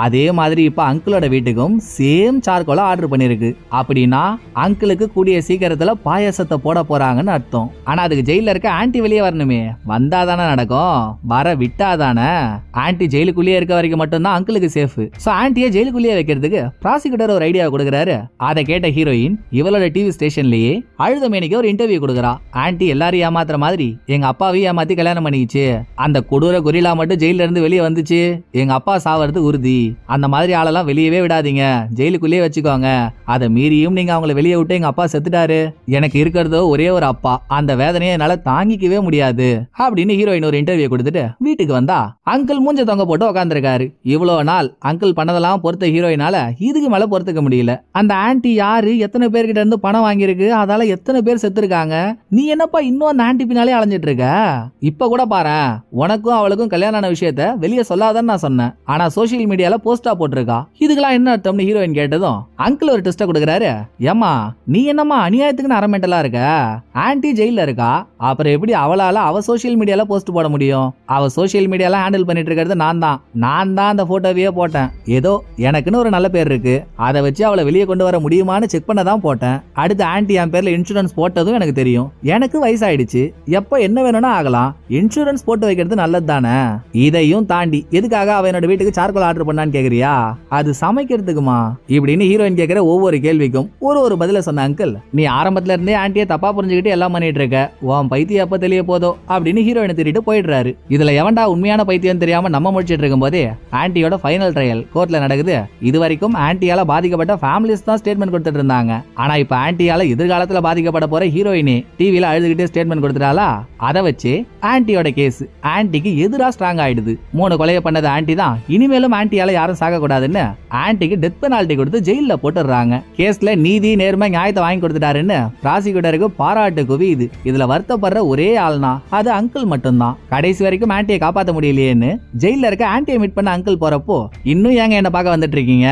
அதே மாதிரி இப்ப அங்கிளோட வீட்டுக்கும் சேம் சார்கோலை ஆர்டர் பண்ணிருக்கு. அப்படி அப்படின்னா அங்கிளுக்கு கூடிய சீக்கிரத்துல பாயாசத்தை போட போறாங்கன்னு அர்த்தம். ஆனா அதுக்கு ஜெயில இருக்க ஆன்ட்டி வெளியே வரணுமே, வந்தாதானே நடக்கும், வர விட்டாதானே. ஆன்ட்டி ஜெயிலுக்குள்ளேயே இருக்க வரைக்கும் மட்டும்தான் அங்கிளுக்கு சேஃப். சோ ஆன்ட்டியை ஜெயிலுக்குள்ளேயே வைக்கிறதுக்கு ப்ராசிக்யூட்டர் ஒரு ஐடியா கொடுக்குறாரு. அதை கேட்ட ஹீரோயின் இவளோட டிவி ஸ்டேஷன்லயே அழுதமேனிக்கு ஒரு இன்டர்வியூ கொடுக்குறா. ஆன்ட்டி எல்லாரும் ஏமாத்துற மாதிரி எங்க அப்பாவையும் ஏமாத்தி கல்யாணம் பண்ணிச்சு, அந்த கொடூர கொரிலா மட்டும் ஜெயில இருந்து வெளியே வந்துச்சு, எங்க அப்பா சாவறது உறுதி, அந்த மாதிரி ஆளெல்லாம் வெளியவே விடாதீங்க, ஜெயிலுக்குள்ளேயே வச்சுக்கோங்க, அதை மீறியும் நீங்க அவங்களை வெளியே விட்டு எங்க அப்பா செத்துட்டாரு, எனக்கு இருக்கிறதோ ஒரே ஒரு அப்பா, அந்த வேதனையை என்னால தாங்கிக்கவே முடியாது அப்படின்னு ஹீரோயின் ஒரு இன்டர்வியூ கொடுத்துட்டு வீட்டுக்கு வந்தா அங்கிள் மூஞ்ச தொங்க போட்டு உட்காந்துருக்காரு. இவ்வளவு நாள் அங்கிள் பண்ணதெல்லாம் பொறுத்த ஹீரோயினால இதுக்கு மேல பொறுத்துக்க முடியல. அந்த ஆன்ட்டி யாரு, எத்தனை பேர்கிட்ட இருந்து பணம் வாங்கியிருக்கு, அதால எத்தனை பேர் செத்துருக்காங்க, நீ என்னப்பா இன்னும் அந்த ஆன்ட்டி பின்னாலே அலைஞ்சிட்டு இருக்க, இப்ப கூட பாரு உனக்கும் அவளுக்கும் கல்யாணம் ஆன விஷயத்த வெளியே சொல்லாதன்னு நான் சொன்னேன், ஆனா சோசியல் மீடியால போஸ்டா போட்டிருக்கா, இதுக்கெல்லாம் என்ன அர்த்தம்னு ஹீரோயின் கேட்டதும் அங்கிள் ஒரு ட்விஸ்ட் கொடுக்குறாரு. ஏமா நீ என்னம்மா அநியாயத்துக்கு அரமெண்டலா இருக்க, ஆன்ட்டி ஜெயில இருக்கா, அப்புறம் எப்படி அவளால அவ சோசியல் மீடியால போஸ்ட் போட முடியும், அவ சோசியல் மீடியால ஹேண்டில் பண்ணிட்டு இருக்கிறது நான் தான் அந்த போட்டோவையே போட்டேன், ஏதோ எனக்குன்னு ஒரு நல்ல பேர் இருக்கு, அதை வச்சு அவளை வெளியே கொண்டு வர முடியுமான்னு செக் பண்ண தான் போட்டேன், அடுத்து ஆன்ட்டி என் பேர்ல இன்சூரன்ஸ் போட்டதும் எனக்கு தெரியும், எனக்கு வயசாயிடுச்சு, எப்ப என்ன வேணும்னா ஆகலாம், இன்சூரன்ஸ் போட்டு வைக்கிறது நல்லது தானே, இதையும் தாண்டி எதுக்காக அவ என்னோட வீட்டுக்கு சார்கோல் ஆர்டர் பண்ணான்னு கேக்குறியா, அது சமைக்கிறதுக்குமா இப்படின்னு ஹீரோயின் கேட்கிற ஒவ்வொரு கேள்விக்கும் ஒரு பதில சொன்ன அங்கிள், நீ ஆரம்பத்துல இருந்தே ஆன்ட்டியை தப்பா புரிஞ்சுக்கிட்டு எல்லாம் பண்ணிட்டு இருக்க, உன் பைத்தியம் எப்ப தெரிய போதோ அப்படின்னு ஹீரோயினை திட்டிட்டு போயிடுறாரு. இதுல எவன்டா உண்மையான பைத்தியம் தெரியாம நம்ம முடிச்சிட்டு இருக்கும் போதே ஆன்ட்டியோட ஃபைனல் ட்ரையல் கோர்ட்ல நடக்குது. இது வரைக்கும் ஆன்ட்டியால பாதிக்கப்பட்ட ஃபேமிலிஸ் தான் ஸ்டேட்மெண்ட் கொடுத்துட்டு இருந்தாங்க. ஆனா இப்ப ஆன்ட்டியால எதிர்காலத்துல பாதிக்கப்பட போற ஹீரோயினே டிவில அழுதுகிட்டே ஸ்டேட்மெண்ட் கொடுத்துட்டாளா, அதை வச்சு ஆன்ட்டியோட கேஸ் ஆன்ட்டிக்கு எதிரா ஸ்ட்ராங் ஆயிடுது. 3 கொலையை பண்ணது ஆன்ட்டி தான், இனிமேலும் ஆன்ட்டியால யாரும் சாக கூடாதுன்னு ஆன்ட்டிக்கு டெத் பெனால்டி கொடுத்து ஜெயில போட்டுறாங்க. கேஸ்ல நீதி நேர்மை நியாயத்தை வாங்கி கொடுத்துட்டாருன்னு ப்ராசிக்யூட்டருக்கு பாராட்டு குவியுது. இதுல வருத்தப்படுற ஒரே ஆள்னா அது அங்கிள் மட்டும்தான். கடைசி வரைக்கும் ஆன்ட்டியை காப்பாற்ற முடியலையேன்னு ஜெயில இருக்க ஆன்ட்டியை மீட் பண்ண அங்கிள் போறப்போ, இன்னும் ஏங்க என்ன பார்க்க வந்துட்டு இருக்கீங்க,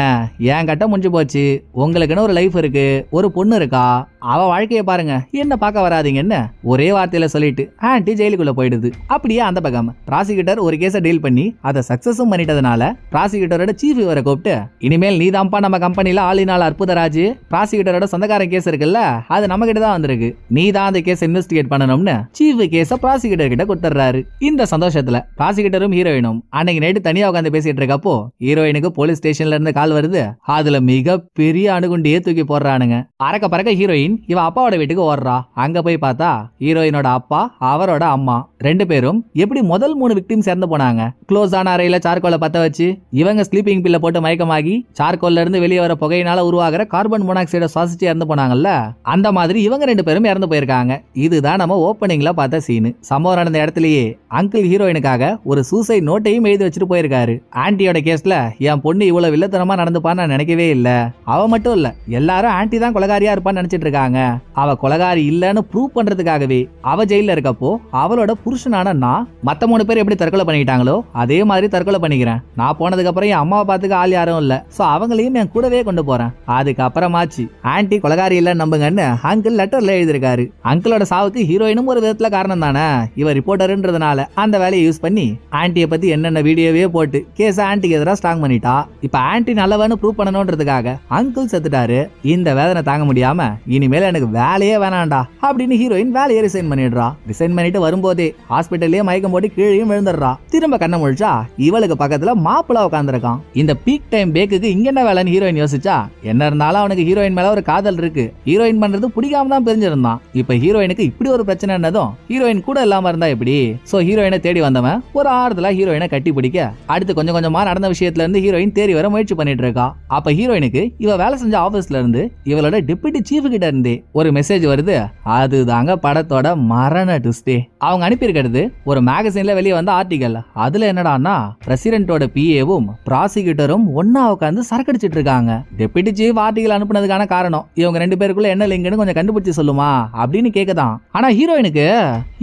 ஏன் கட்ட முடிஞ்சு போச்சு, உங்களுக்குன்னு ஒரு லைஃப் இருக்கு, ஒரு பொண்ணு இருக்கா, அவ வாழ்க்கையை பாருங்க, என்ன பார்க்க வராதீங்கன்னு ஒரே வார்த்தையில சொல்லிட்டு ஆன்ட்டி ஜெயிலுக்குள்ள போயிடுது. அப்படியே அந்த பக்கம் ப்ராசிக்யூட்டர் ஒரு கேஸை டீல் பண்ணி அதை சக்சஸும் பண்ணிட்டதுனால ப்ராசிக்யூட்டரோட சீஃப் இவரை கூப்பிட்டு, இனிமேல் நீதான்ப்பா நம்ம கம்பெனில ஆளினால் அற்புதராஜ், ப்ராசிக்யூட்டரோட சொந்தக்காரன் கேஸ் இருக்குல்ல அது நம்ம கிட்ட தான் வந்திருக்கு, நீ தான் அந்த கேஸ் இன்வெஸ்டிகேட் பண்ணணும்னு சீஃப் கேஸ ப்ராசிக்யூட்டர் கிட்ட கொடுத்துறாரு. இந்த சந்தோஷத்துல ப்ராசிக்யூட்டரும் ஹீரோயினும் அன்னைக்கு நைட்டு தனியா உட்காந்து பேசிட்டு இருக்கப்போ ஹீரோயினுக்கு போலீஸ் ஸ்டேஷன்ல இருந்து கால் வருது. அதுல மிக பெரிய அணுகுண்டியே தூக்கி போடுறானுங்க. அறக்க பறக்க ஹீரோயின் இவ அப்பாவோட வீட்டுக்கு ஓடுறா. அங்க போய் பார்த்தா ஹீரோயினோட அப்பா அவரோட அம்மா 2 பேரும் எப்படி முதல் 3 விக்டிம்ஸ் இறந்து போனாங்க. க்ளோஸ் ஆன அறையில சார்கோலை பத்த வச்சு இவங்க ஸ்லீப்பிங் பில்ல போட்டு மயக்கமாகி சார்கோல்ல இருந்து வெளியே வர புகையினால உருவாகிற கார்பன் மோனாக்சைட சுவாசிச்சு இறந்து போனாங்கல்ல, அந்த மாதிரி இவங்க 2 பேரும் இறந்து போயிருக்காங்க. இதுதான் நம்ம ஓப்பனிங்ல பார்த்த சீன். சம்பவம் நடந்த இடத்துலயே அங்கிள் ஹீரோயினுக்காக ஒரு சூசைட் நோட்டையும் எழுதி வச்சுட்டு போயிருக்காரு. ஆன்ட்டியோட கேஸ்ல என் பொண்ணு இவ்வளவு வில்லத்தனமா நடந்துப்பான்னு நான் நினைக்கவே இல்ல, அவ மட்டும் இல்ல எல்லாரும் ஆன்ட்டி தான் கொலகாரியா இருப்பான்னு நினைச்சிட்டு இருக்காங்க, அவ கொலகாரி இல்லன்னு ப்ரூவ் பண்றதுக்காகவே அவ ஜெயில இருக்கப்போ அவளோட புருஷனான நான் மத்த 3 பேர் எப்படி தற்கொலை பண்ணிக்கிட்டாங்களோ அதே மாதிரி தற்கொலை பண்ணிக்கிறேன். நான் போனதுக்கு அப்புறம் என் அம்மாவை பார்த்துக்க ஆள் யாரும் இல்ல, சோ அவங்களையும் என் கூடவே கொண்டு போறேன். அதுக்கப்புறமாச்சு ஆன்ட்டி கொலகாரி இல்ல நம்புங்கன்னு அங்கிள் லெட்டர்ல எழுதிருக்காரு. அங்கிளோட சாவுக்கு ஹீரோயினும் ஒரு விதத்துல காரணம் தானே, இவர் ரிப்போர்ட்டர்ன்றதுனால அந்த வேலையை யூஸ் பண்ணி ஆன்ட்டியை பத்தி என்னென்ன வீடியோவே போட்டு கேஸ ஆன்ட்டிக்கு எதிராக ஸ்ட்ராங் பண்ணிட்டா. இப்ப ஆன்ட்டி நல்லவன்னு ப்ரூவ் பண்ணணும்ன்றதுக்காக அங்கிள் செத்துட்டாரு. இந்த வேதனை தாங்க முடியாம இனிமேல் எனக்கு வேலையே வேணாண்டா அப்படின்னு ஹீரோயின் வேலையை ரிசைன் பண்ணிடுறா. ரிசைன் பண்ணிட்டு வரும்போதே ஹாஸ்பிட்டல்லே மயக்கம் போட்டு கீழேயும் விழுந்துடுறா. திரும்ப கண்ண முழிச்சா இவளுக்கு பக்கத்துல மாப்பிள உட்காந்துருக்கான். இந்த பீக் டைம் பேக்குக்கு இங்க என்ன வேலைன்னு ஹீரோயின் யோசிச்சா, என்ன இருந்தாலும் அவனுக்கு ஹீரோயின் மேல ஒரு காதல் இருக்கு, ஹீரோயின் பண்றது பிடிக்காம தான் பிரிஞ்சிருந்தான். இப்ப ஹீரோயினுக்கு இப்படி ஒரு பிரச்சனை என்னதும் ஹீரோயின் கூட இல்லாம இருந்தா எப்படி, சோ ஹீரோயினை தேடி வந்தவன் ஒரு ஆறுதலா ஹீரோயினை கட்டி பிடிக்க அடுத்து கொஞ்சம் கொஞ்சமா நடந்த விஷயத்துல இருந்து ஹீரோயின் தேடி வர முயற்சி பண்ணிட்டு இருக்கா. அப்ப ஹீரோயினுக்கு இவ வேலை செஞ்ச ஆபீஸ்ல இருந்து இவளோட டெப்யூட்டி சீஃப் கிட்ட இருந்து ஒரு மெசேஜ் வருது. அதுதாங்க படத்தோட மரண ட்விஸ்டே. அவங்க அனுப்பியிருக்கிறது ஒரு மேகசின்ல வெளியே வந்த ஆர்டிகல். அதுல என்னடான்னா பிரசிடென்ட்டோட பிஏவும் ப்ராசிக்யூட்டரும் ஒன்னா உட்காந்து சரக்கடிச்சிட்டு இருக்காங்க. டெப்யூட்டி சீஃப் ஆர்டிகல் அனுப்புனதுக்கான காரணம் இவங்க 2 பேருக்குள்ள என்ன லிங்க்னு கொஞ்சம் கண்டுபிடிச்சு சொல்லுமா அப்படின்னு கேக்குதான். ஆனா ஹீரோயினுக்கு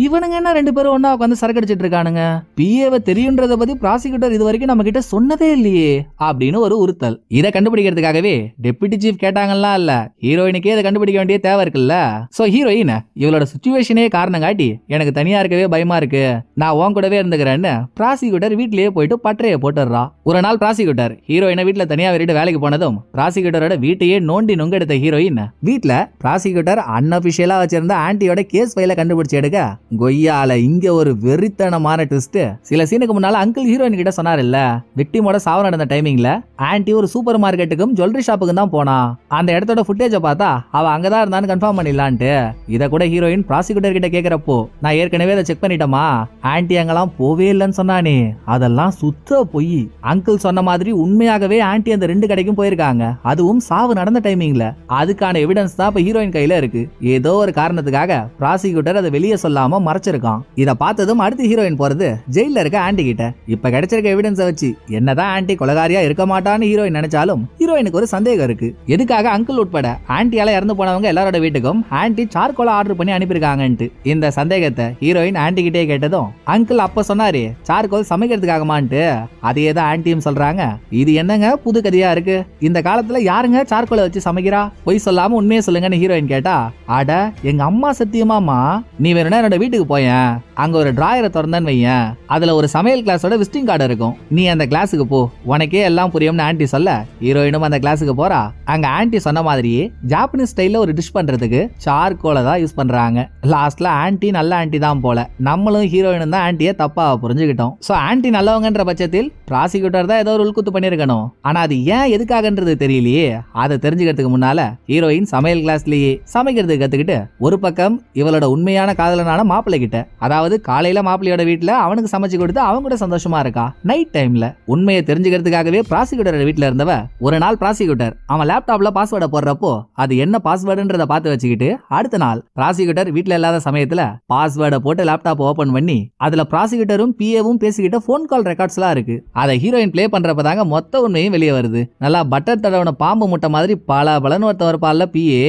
இவனுங்க என்ன 2 பேரும் ஒன்னா உட்காந்து சரக்கடிச்சிட்டு இருக்கானுங்க, பிஏவை தெரியுன்றத பத்தி ப்ராசிக்யூட்டர் இது வரைக்கும் நம்ம கிட்ட சொன்னதே இல்லையே அப்படின்னு ஒரு உறுத்தல். இதை கண்டுபிடிக்கிறதுக்காகவே டெப்யூட்டி சீஃப் கேட்டாங்கலாம் இல்ல, ஹீரோயினுக்கே இதை கண்டுபிடிக்க வேண்டிய தேவை இருக்குல்ல. சோ ஹீரோயின் இவளோட சிச்சுவேஷனே காரணம் காட்டி எனக்கு தனியா இருக்கவே பயமா இருக்கு, நான் உன் கூடவே இருந்துக்கிறேன்னு ப்ராசிக்யூட்டர் வீட்லயே போயிட்டு பட்டறைய போட்டுறா. ஒரு நாள் ப்ராசிக்யூட்டர் ஹீரோயினை வீட்டுல தனியா விட்டு வேலைக்கு போனதும் ப்ராசிக்யூட்டரோட வீட்டையே நோண்டி நோண்டி நொங்கெடுத்த ஹீரோயின் வீட்ல ப்ராசிக்யூட்டர் அன்அபிஷியலா வச்சிருந்த ஆன்ட்டியோட கேஸ் ஃபைல கண்டுபிடிச்சு எடுக்க கொய்யால இங்க ஒரு வெறித்தனமான ட்விஸ்ட். சில சீனுக்கு முன்னால அங்கிள் ஹீரோயின் கிட்ட சொன்னார் இல்ல, விக்டிமோட சாவு நடந்த டைமிங்ல ஆன்ட்டி ஒரு சூப்பர் மார்க்கெட்டுக்கும் ஜுவல்லரி ஷாப்புக்கும் தான் போனா. அந்த இடத்தோட ஃபுட்டேஜ பார்த்தா அவ அங்கதான் இருந்தான்னு கன்ஃபார்ம் பண்ணிடலான்ட்டு இத கூட ஹீரோயின் ப்ராசிக்யூட்டர் கிட்ட கேக்குறப்போ, நான் ஏற்கனவே அதை செக் பண்ணிட்டோமா, ஆன்ட்டி அங்கெல்லாம் போவே இல்லைன்னு சொன்னானே, அதெல்லாம் சுத்த பொய். அங்கிள் சொன்ன மாதிரி உண்மையாகவே ஆன்ட்டி அந்த 2 கடைக்கும் போயிருக்காங்க, அதுவும் சாவு நடந்த டைமிங்ல. அதுக்கான எவிடன்ஸ் தான் இப்ப ஹீரோயின் கையில இருக்கு. ஏதோ ஒரு காரணத்துக்காக ப்ராசிக்யூட்டர் அதை வெளியே சொல்லாம மறைச்சிருக்கான். இத பார்த்ததும் அடுத்து ஹீரோயின் போறது ஜெயில இருக்க ஆன்ட்டி கிட்ட. இப்ப கிடைச்சிருக்க எவிடன்ஸை வச்சு என்னதான் ஆன்ட்டி கொலகாரியா இருக்க மாட்டான்னு ஹீரோயின் நினைச்சாலும் ஹீரோயினுக்கு ஒரு சந்தேகம் இருக்கு. எதுக்காக அங்கிள் உட்பட ஆன்ட்டியால இறந்து போனவங்க எல்லாரோட வீட்டுக்கும் ஆன்ட்டி சார்கோல ஆர்டர் பண்ணி அனுப்பியிருக்காங்கன்ட்டு இந்த சந்தேகத்தை ஹீரோயின் ஆன்ட்டி கிட்டே கேட்டதும் அங்கிள் அப்ப சொன்னாரு சார்கோல் சமைக்கிறதுக்காகமான்ட்டு. அதையே தான் ஆன்ட்டியும் சொல்றாங்க. இது என்னங்க புது கதையா இருக்கு, இந்த காலத்துல யாருங்க சார்கோலை வச்சு சமைக்கிறா, பொய் சொல்லாம உண்மையை சொல்லுங்கன்னு ஹீரோயின் கேட்டா, அட எங்க அம்மா சத்தியமாமா, நீ வேணும்னா என்னோட வீட்டுக்கு போயேன், அங்க ஒரு டிராயரை திறந்தேன்னு வையேன், அதுல ஒரு சமையல் கிளாஸோட விசிட்டிங் கார்டு இருக்கும், நீ அந்த கிளாஸுக்கு போ, உனக்கே எல்லாம் புரியும்னு ஆன்ட்டி சொல்ல ஹீரோயினும் அந்த கிளாஸுக்கு போறா. அங்க ஆன்ட்டி சொன்ன மாதிரியே ஜாப்பனீஸ் ஸ்டைல்ல ஒரு டிஷ் பண்றதுக்கு சார்கோலை தான் யூஸ் பண்றாங்க. லாஸ்ட்ல ஆன்ட்டி நல்ல ஆன்ட்டி தான் போல, நம்மளும் ஹீரோயினும் தான் ஆன்ட்டியை தப்பா புரிஞ்சுக்கிட்டோம். சோ ஆன்ட்டி நல்லவங்கன்ற பட்சத்தில் ப்ராசிக்யூட்டர் தான் ஏதோ ஒரு உள்குத்து பண்ணிருக்கணும். ஆனா அது ஏன் எதுக்காகன்றது தெரியலையே. அதை தெரிஞ்சுக்கிறதுக்கு முன்னால ஹீரோயின் சமையல் கிளாஸ்லயே சமைக்கிறதுக்கு கத்துக்கிட்டு ஒரு பக்கம் இவளோட உண்மையான காதலனான மாப்பிள்ளை கிட்ட, அதாவது காலையில மாப்பிள்ளையோட வீட்டுல அவனுக்கு சமைச்சு கொடுத்து அவங்க கூட சந்தோஷமா இருக்கா. நைட் டைம்ல உண்மையை தெரிஞ்சுக்கிறதுக்காகவே ப்ராசிக்யூட்டர் வீட்டுல இருந்தவ ஒரு நாள் ப்ராசிக்யூட்டர் அவன் லேப்டாப்ல பாஸ்வேர்டை போடுறப்போ அது என்ன பாஸ்வேர்டுன்றத பார்த்து வச்சுக்கிட்டு அடுத்த நாள் ப்ராசிக்யூட்டர் வீட்டுல இல்லாத சமயத்துல பாஸ்வேர்டை போட்டு லேப்டாப் ஓபன் பண்ணி அதுல ப்ராசிக்யூட்டரும் பிஏவும் பேசிக்கிட்ட போன் கால் ரெக்கார்ட்ஸ் எல்லாம் இருக்கு. அதை ஹீரோயின் பிளே பண்றப்பதாங்க மொத்த உண்மையும் வெளியே வருது. நல்லா பட்டர் தடவன பாம்பு முட்டை மாதிரி பல பலன் ஒருத்தன் இருப்பான்ல பிஏ,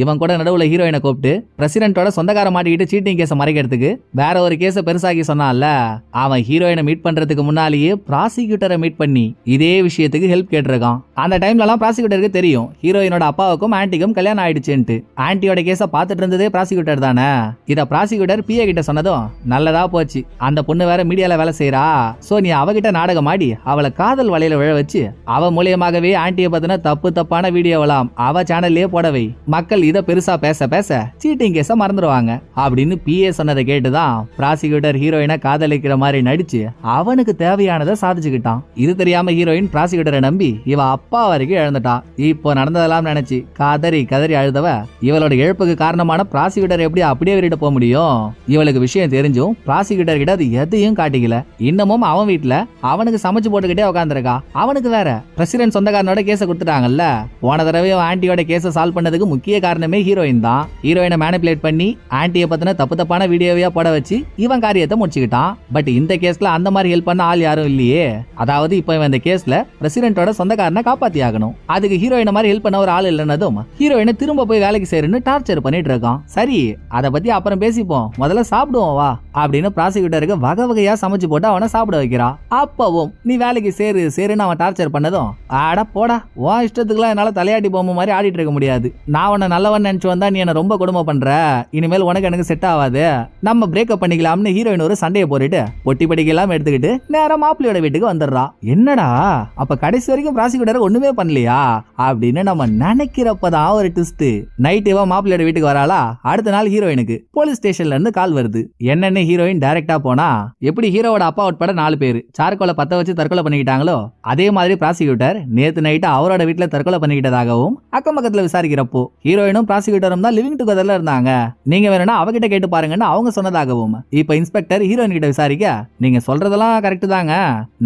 இவன் கூட நடுவுல ஹீரோயினை கூப்பிட்டு பிரசிடென்ட்டோட சொந்தக்கார மாட்டிக்கிட்டு சீட்டிங் கேஸை மறைக்கிறதுக்கு வேற ஒரு கேஸை பெருசாக்கி சொன்னான்ல, அவன் ஹீரோயினை மீட் பண்றதுக்கு முன்னாலேயே ப்ராசிக்யூட்டரை மீட் பண்ணி இதே விஷயத்துக்கு ஹெல்ப் கேட்டிருக்கான். அந்த டைம்ல எல்லாம் ப்ராசிக்யூட்டருக்கு தெரியும் ஹீரோயினோட அப்பாவுக்கும் ஆன்ட்டிக்கும் கல்யாணம் ஆயிடுச்சுன்ட்டு. ஆன்ட்டியோட கேஸ பாத்துட்டு இருந்ததே ப்ராசிக்யூட்டர் தானே. இத ப்ராசிக்யூட்டர் பிஏ கிட்ட சொன்னதும் நல்லதா போச்சு, அந்த பொண்ணு வேற மீடியால வேலை செய்யறா, சோ நீ அவகிட்ட நாடகம் ஆடி அவளை காதல் வலையில விழ வச்சு அவ மூலியமாகவே ஆன்ட்டியை பத்தின தப்பு தப்பான வீடியோவெல்லாம் அவ சேனல்லயே போடவை, மக்கள் இத பெருசா பேச பேச சீட்டிங் கேஸ மறந்துடுவாங்க அப்படின்னு பிஏ சொன்னதை கேட்டுதான் ப்ராசிக்யூட்டர் ஹீரோயினை காதலிக்கிற மாதிரி நடிச்சு அவனுக்கு தேவையானதை சாதிச்சுக்கிட்டான். இது தெரியாம ஹீரோயின் ப்ராசிக்யூட்டரை நம்பி இவ அப்பா வரைக்கும் இழந்துட்டா. இப்போ நடந்ததெல்லாம் நினைச்சு கதறி கதறி அழுதவ இவளோட இழப்புக்கு காரணமான ப்ராசிக்யூட்டர் எப்படி அப்படியே விட்டு போக முடியும். இவளுக்கு விஷயம் தெரிஞ்சும் ப்ராசிக்யூட்டர் கிட்ட அது எதையும் காட்டிக்கல. இன்னமும் அவன் வீட்டுல அவனுக்கு சமைச்சு போட்டுக்கிட்டே உட்காந்துருக்கா. அவனுக்கு வேற பிரசிடென்ட் சொந்தக்காரனோட கேஸ கொடுத்துட்டாங்கல்ல. போன தடவை ஆன்ட்டியோட கேஸ சால்வ் பண்ணதுக்கு முக்கிய காரணமே ஹீரோயின் தான். ஹீரோயினை மேனிபுலேட் பண்ணி ஆன்ட்டியை பத்தின தப்பு தப்பான வீடியோவையா போட வச்சு இவன் காரியத்தை முடிச்சுக்கிட்டான். பட் இந்த கேஸ்ல அந்த மாதிரி ஹெல்ப் பண்ண ஆள் யாரும் இல்லையே. அதாவது இப்ப இவன் இந்த கேஸ்ல பிரசிடென்ட்டோட சொந்தக்காரனை காப்பாத்தி ஆகணும். அதுக்கு ஹீரோயினை மாதிரி ஹெல்ப் பண்ண ஒரு ஆள் இல்லைன்னதும் ஹீரோயினை திரும்ப போய் வேலைக்கு சேருன்னு டார்ச்சர் பண்ணிட்டு இருக்கான். சரி அதை பத்தி அப்புறம் பேசிப்போம், முதல்ல சாப்பிடுவோம் வா அப்படின்னு ப்ராசிக்யூட்டருக்கு வகை வகையா சமைச்சு போட்டு அவனை சாப்பிட வைக்கிறா. அப்பவும் நீ வேலைக்கு சேரு சேருன்னு அவன் டார்ச்சர் பண்ணதும் ஆட போடா உன் இஷ்டத்துக்குலாம் என்னால தலையாட்டி பொம்மை மாதிரி ஆடிட்டு இருக்க முடியாது, நான் உன்னை நல்லவன் நினைச்சு வந்தா நீ என்ன ரொம்ப கொடுமை பண்ற, இனிமேல் உனக்கு எனக்கு செட் ஆகாது, நம்ம பிரேக்கப் பண்ணிக்கலாம்னு ஹீரோயின் ஒரு சண்டையை போட்டுட்டு பொட்டி படிக்கலாம் எடுத்துக்கிட்டு நேரம் மாப்பிள்ளையோட வீட்டுக்கு வந்துடுறா. என்னடா அப்ப கடைசி வரைக்கும் ப்ராசிக்யூட்டர் ஒண்ணுமே பண்ணலையா அப்படின்னு நம்ம நினைக்கிறப்பதான் ஒரு ட்விஸ்ட். நைட் இவன் மாப்பிள்ளையோட வீட்டுக்கு வராளா. அடுத்த நாள் ஹீரோயினுக்கு போலீஸ் ஸ்டேஷன்ல இருந்து கால் வருது. என்னன்னு ஹீரோயின் டைரக்டா போனா எப்படி ஹீரோவோட அப்பா உட்பட 4 பேர் சார்கோலை பத்த வச்சு தற்கொலை பண்ணிக்கிட்டாங்களோ அதே மாதிரி ப்ராசிக்யூட்டர் நேத்து நைட்டு அவரோட வீட்டுல தற்கொலை பண்ணிக்கிட்டதாகவும் அக்கம் பக்கத்துல விசாரிக்கிறப்போ ஹீரோயினும் ப்ராசிக்யூட்டரும் தான் லிவிங் டுகெதர்ல இருந்தாங்க, நீங்க வேணும்னா அவகிட்ட கேட்டு பாருங்கன்னு அவங்க சொன்னதாகவும் இப்ப இன்ஸ்பெக்டர் ஹீரோயின் கிட்ட விசாரிக்க நீங்க சொல்றதெல்லாம் கரெக்ட் தாங்க,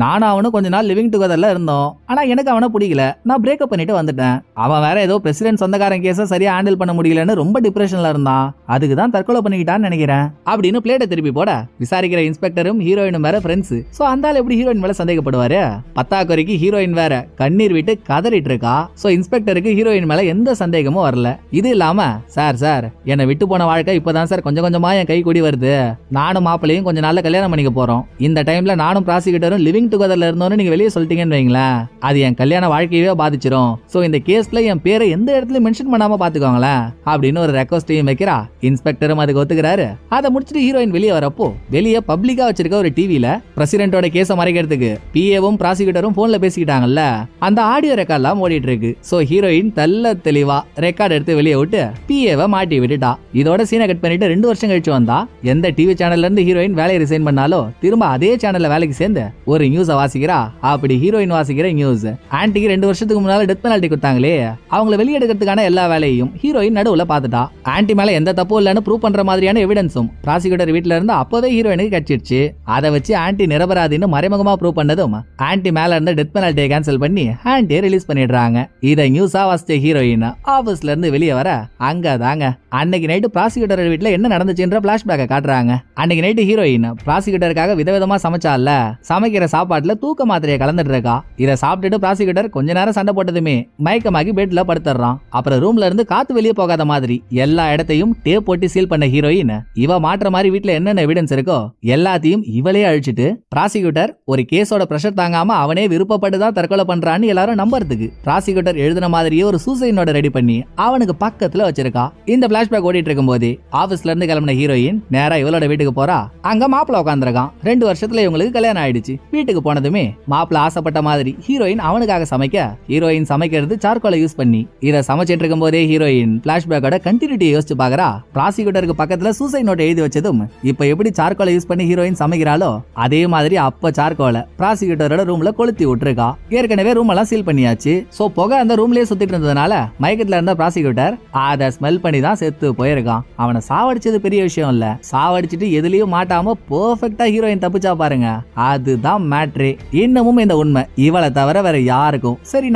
நானும் அவனும் கொஞ்ச நாள் லிவிங் டுகெதர்ல இருந்தோம், ஆனா எனக்கு அவனை பிடிக்கல, நான் பிரேக்கப் பண்ணிட்டு வந்துட்டேன், அவன் வேற ஏதோ பிரசிடென்ட் சொந்தக்காரன் கேஸ சரியா ஹேண்டில் பண்ண முடியலன்னு ரொம்ப டிப்ரெஷன்ல இருந்தான், அதுக்கு தான் தற்கொலை பண்ணிக்கிட்டான்னு நினைக்கிறேன் அப்படின்னு பிளேட்டை திருப்பி போட விசாரிக்கிற இன்ஸ்பெக்டரும் ஹீரோயினும் வேற ஃப்ரெண்ட்ஸ். சோ அந்த ஆள் எப்படி ஹீரோயின் மேல சந்தேகப்படுவாரு. பத்தாக்குறைக்கு ஹீரோயின் வேற கண்ணீர் விட்டு கதறிட்டு இருக்கா. சோ இன்ஸ்பெக்டருக்கு ஹீரோயின் மேல எந்த சந்தேகமும் வரல. இது இல்லாம சார் என்னை விட்டு போன வாழ்க்கை இப்பதான் சார் கொஞ்சம் கொஞ்சமா என் கை கூடி வருது, நானும் மாப்பிள்ளையும் கொஞ்ச நாள்ல கல்யாணம் பண்ணிக்க போறோம், இந்த டைம்ல நானும் ப்ராசிக்யூட்டரும் லிவிங் டுகெதர்ல இருந்தோம்னு நீங்க வெளியே சொல்லிட்டீங்கன்னு வைங்களேன், அது என் கல்யாண வாழ்க்கையவே பாதிச்சிரும், சோ இந்த கேஸ்ல என் பேரை எந்த இடத்துல மென்ஷன் பண்ணாம பாத்துக்கோங்களேன் அப்படின்னு ஒரு ரெக்வஸ்டையும் வைக்கிறா. இன்ஸ்பெக்டரும் அதுக்கு ஒத்துக்கிறாரு. அதை முடிச்சுட்டு ஹீரோயின் வெளியே வரப்போ வெளியே பப்ளிக்கா வச்சிருக்க ஒரு டிவில பிரசிடென்ட்டோட கேஸ மறைக்கிறதுக்கு பிஏவும் ப்ராசிக்யூட்டரும் போன்ல பேசிக்கிட்டாங்கல்ல, அந்த ஆடியோ ரெக்கார்ட்லாம் ஓடிட்டு இருக்கு. சோ ஹீரோயின் ஹீரோயின் தள்ள தெளிவா ரெக்கார்ட் எடுத்து வெளியே விட்டு பிஏவை மாட்டி விட்டுட்டா. இதோட சீனை கட் பண்ணிட்டு 2 வருஷம் கழிச்சு வந்தா. எந்த டிவி சேனல்ல இருந்து ஹீரோயின் வேலையை ரிசைன் பண்ணாலோ திரும்ப அதே சேனல்ல வேலைக்கு சேர்ந்து ஒரு நியூஸ வாசிக்கிறா. அப்படி ஹீரோயின் வாசிக்கிற நியூஸ் ஆன்ட்டிக்கு 2 வருஷத்துக்கு முன்னால டெத் பெனால்டி கொடுத்தாங்களே, அவங்கள வெளியெடுக்கிறதுக்கான எல்லா வேலையும் ஹீரோயின் நடுவுல பாத்துட்டா. ஆன்ட்டி மேல எந்த தப்பும் இல்லன்னு ப்ரூவ் பண்ற மாதிரியான எவிடன்ஸும் ப்ராசிக்யூட்டர் வீட்ல இருந்து அப்பவே ஹீரோயினுக்கு கிடைச்சிருச்சு. அதை வச்சு ஆன்ட்டி நிரபராதின்னு மறைமுகமா ப்ரூவ் பண்ணதும் ஆன்ட்டி மேல இருந்த டெத் பெனால்டியை கேன்சல் பண்ணி ஆன்ட்டியை ரிலீஸ் பண்ணிடுறாங்க. இதை நியூஸா வாசிச்ச ஹீரோயின் ஆபீஸ்ல இருந்து வெளியே வர அங்கதாங்க அன்னைக்கு நைட்டு ப்ராசிக்யூட்டர் வீட்ல என்ன நடந்துச்சுன்ற பிளாஷ்பேக்க காட்டுறாங்க. அன்னைக்கு நைட்டு ஹீரோயின் ப்ராசிக்யூட்டருக்காக விதவிதமா சமைச்சால, சமைக்கிற சாப்பாட்டுல தூக்க மாத்திரையை கலந்துட்டு இருக்கா. இதை சாப்பிட்டுட்டு ப்ராசிக்யூட்டர் கொஞ்ச நேரம் சண்டை போட்டதுமே மயக்கமாகி பெட்ல படுத்துறான். அப்புறம் ரூம்ல இருந்து காத்து வெளியே போகாத மாதிரி எல்லா இடத்தையும் டேப் போட்டு சீல் பண்ண ஹீரோயின் இவ மாற்ற மாதிரி வீட்ல என்னென்ன எவிடன்ஸ் இருக்கோ எல்லாத்தையும் இவளே அழிச்சிட்டு ப்ராசிக்யூட்டர் ஒரு கேஸோட பிரஷர் தாங்காம அவனே விருப்பப்பட்டுதான் தற்கொலை பண்றான்னு எல்லாரும் நம்புறதுக்கு ப்ராசிக்யூட்டர் எழுதின மாதிரியே ஒரு சூசைட் நோட் ரெடி பண்ணி அவனுக்கு பக்கத்துல வச்சிருக்கா. இந்த பிளாஷ்பேக் ஓடிட்டு இருக்கும் போது ஆபீஸ்ல இருந்து கிளம்பின ஹீரோயின் நேரா இவளோட வீட்டுக்கு போறா. அங்க மாப்பிள்ள உட்காந்துருக்கான். 2 வருஷத்துல இவங்களுக்கு கல்யாணம் ஆயிடுச்சு. வீட்டுக்கு போனதுமே மாப்பிள்ள ஆசைப்பட்ட மாதிரி ஹீரோயின் அவனுக்காக சமைக்க, ஹீரோயின் சமைக்கிறது சார்கோலை யூஸ் பண்ணி. இதை சமைச்சிட்டு இருக்கும் போதே ஹீரோயின் பிளாஷ்பேக்கோட கண்டினியூட்டியை யோசிச்சு பாக்குறா. ப்ராசிக்யூட்டருக்கு பக்கத்துல சூசைட் நோட் எழுதி வச்சதும் இப்ப எப்படி சார்கோலை யூஸ் பண்ணி ஹீரோயின் சமைக்கிறாளோ அதே மாதிரி அப்ப சார்கோலை ப்ராசிக்யூட்டரோட ரூம்ல கொளுத்தி விட்டுருக்கா. ஏற்கனவே ரூம் எல்லாம் சீல் பண்ணியாச்சு. சோ புகை அந்த ரூம்லயே சுத்திட்டு இருந்ததுனால மயக்கத்துல இருந்த ப்ராசிக்யூட்டர் அதை ஸ்மெல் பண்ணி தான் செத்து போயிருக்கான். அவனை சாவடிச்சது பெரிய விஷயம் இல்ல, சாவடிச்சிட்டு எதுலயும் மாட்டாம பெர்ஃபெக்ட்டா ஹீரோயின் தப்பிச்சா பாருங்க, அதுதான் மேட்ரே. இன்னமும் இந்த உண்மை இவளை தவிர வேற யாருக்கும், சரி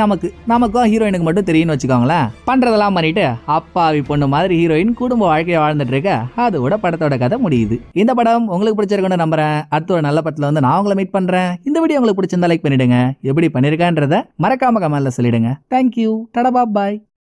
நமக்கும் ஹீரோயினுக்கு மட்டும் தெரியும்னு வச்சுக்கோங்களேன். பண்றதெல்லாம் பண்ணிட்டு அப்பாவி பொண்ணு மாதிரி ஹீரோயின் குடும்ப வாழ்க்கையை வாழ்ந்துட்டு இருக்க அதோட படத்தோட கதை முடியுது. இந்த படம் உங்களுக்கு பிடிச்சிருக்குன்னு நம்புறேன். அடுத்த ஒரு நல்ல படத்துல வந்து நான் உங்களை மீட் பண்றேன். இந்த வீடியோ உங்களுக்கு பிடிச்சிருந்தா லைக் பண்ணிடுங்க. எப்படி பண்ணிருக்கேன்றத மறக்காம கமெண்ட்ல சொல்லிடுங்க. தேங்க்யூ. டடா பாய்.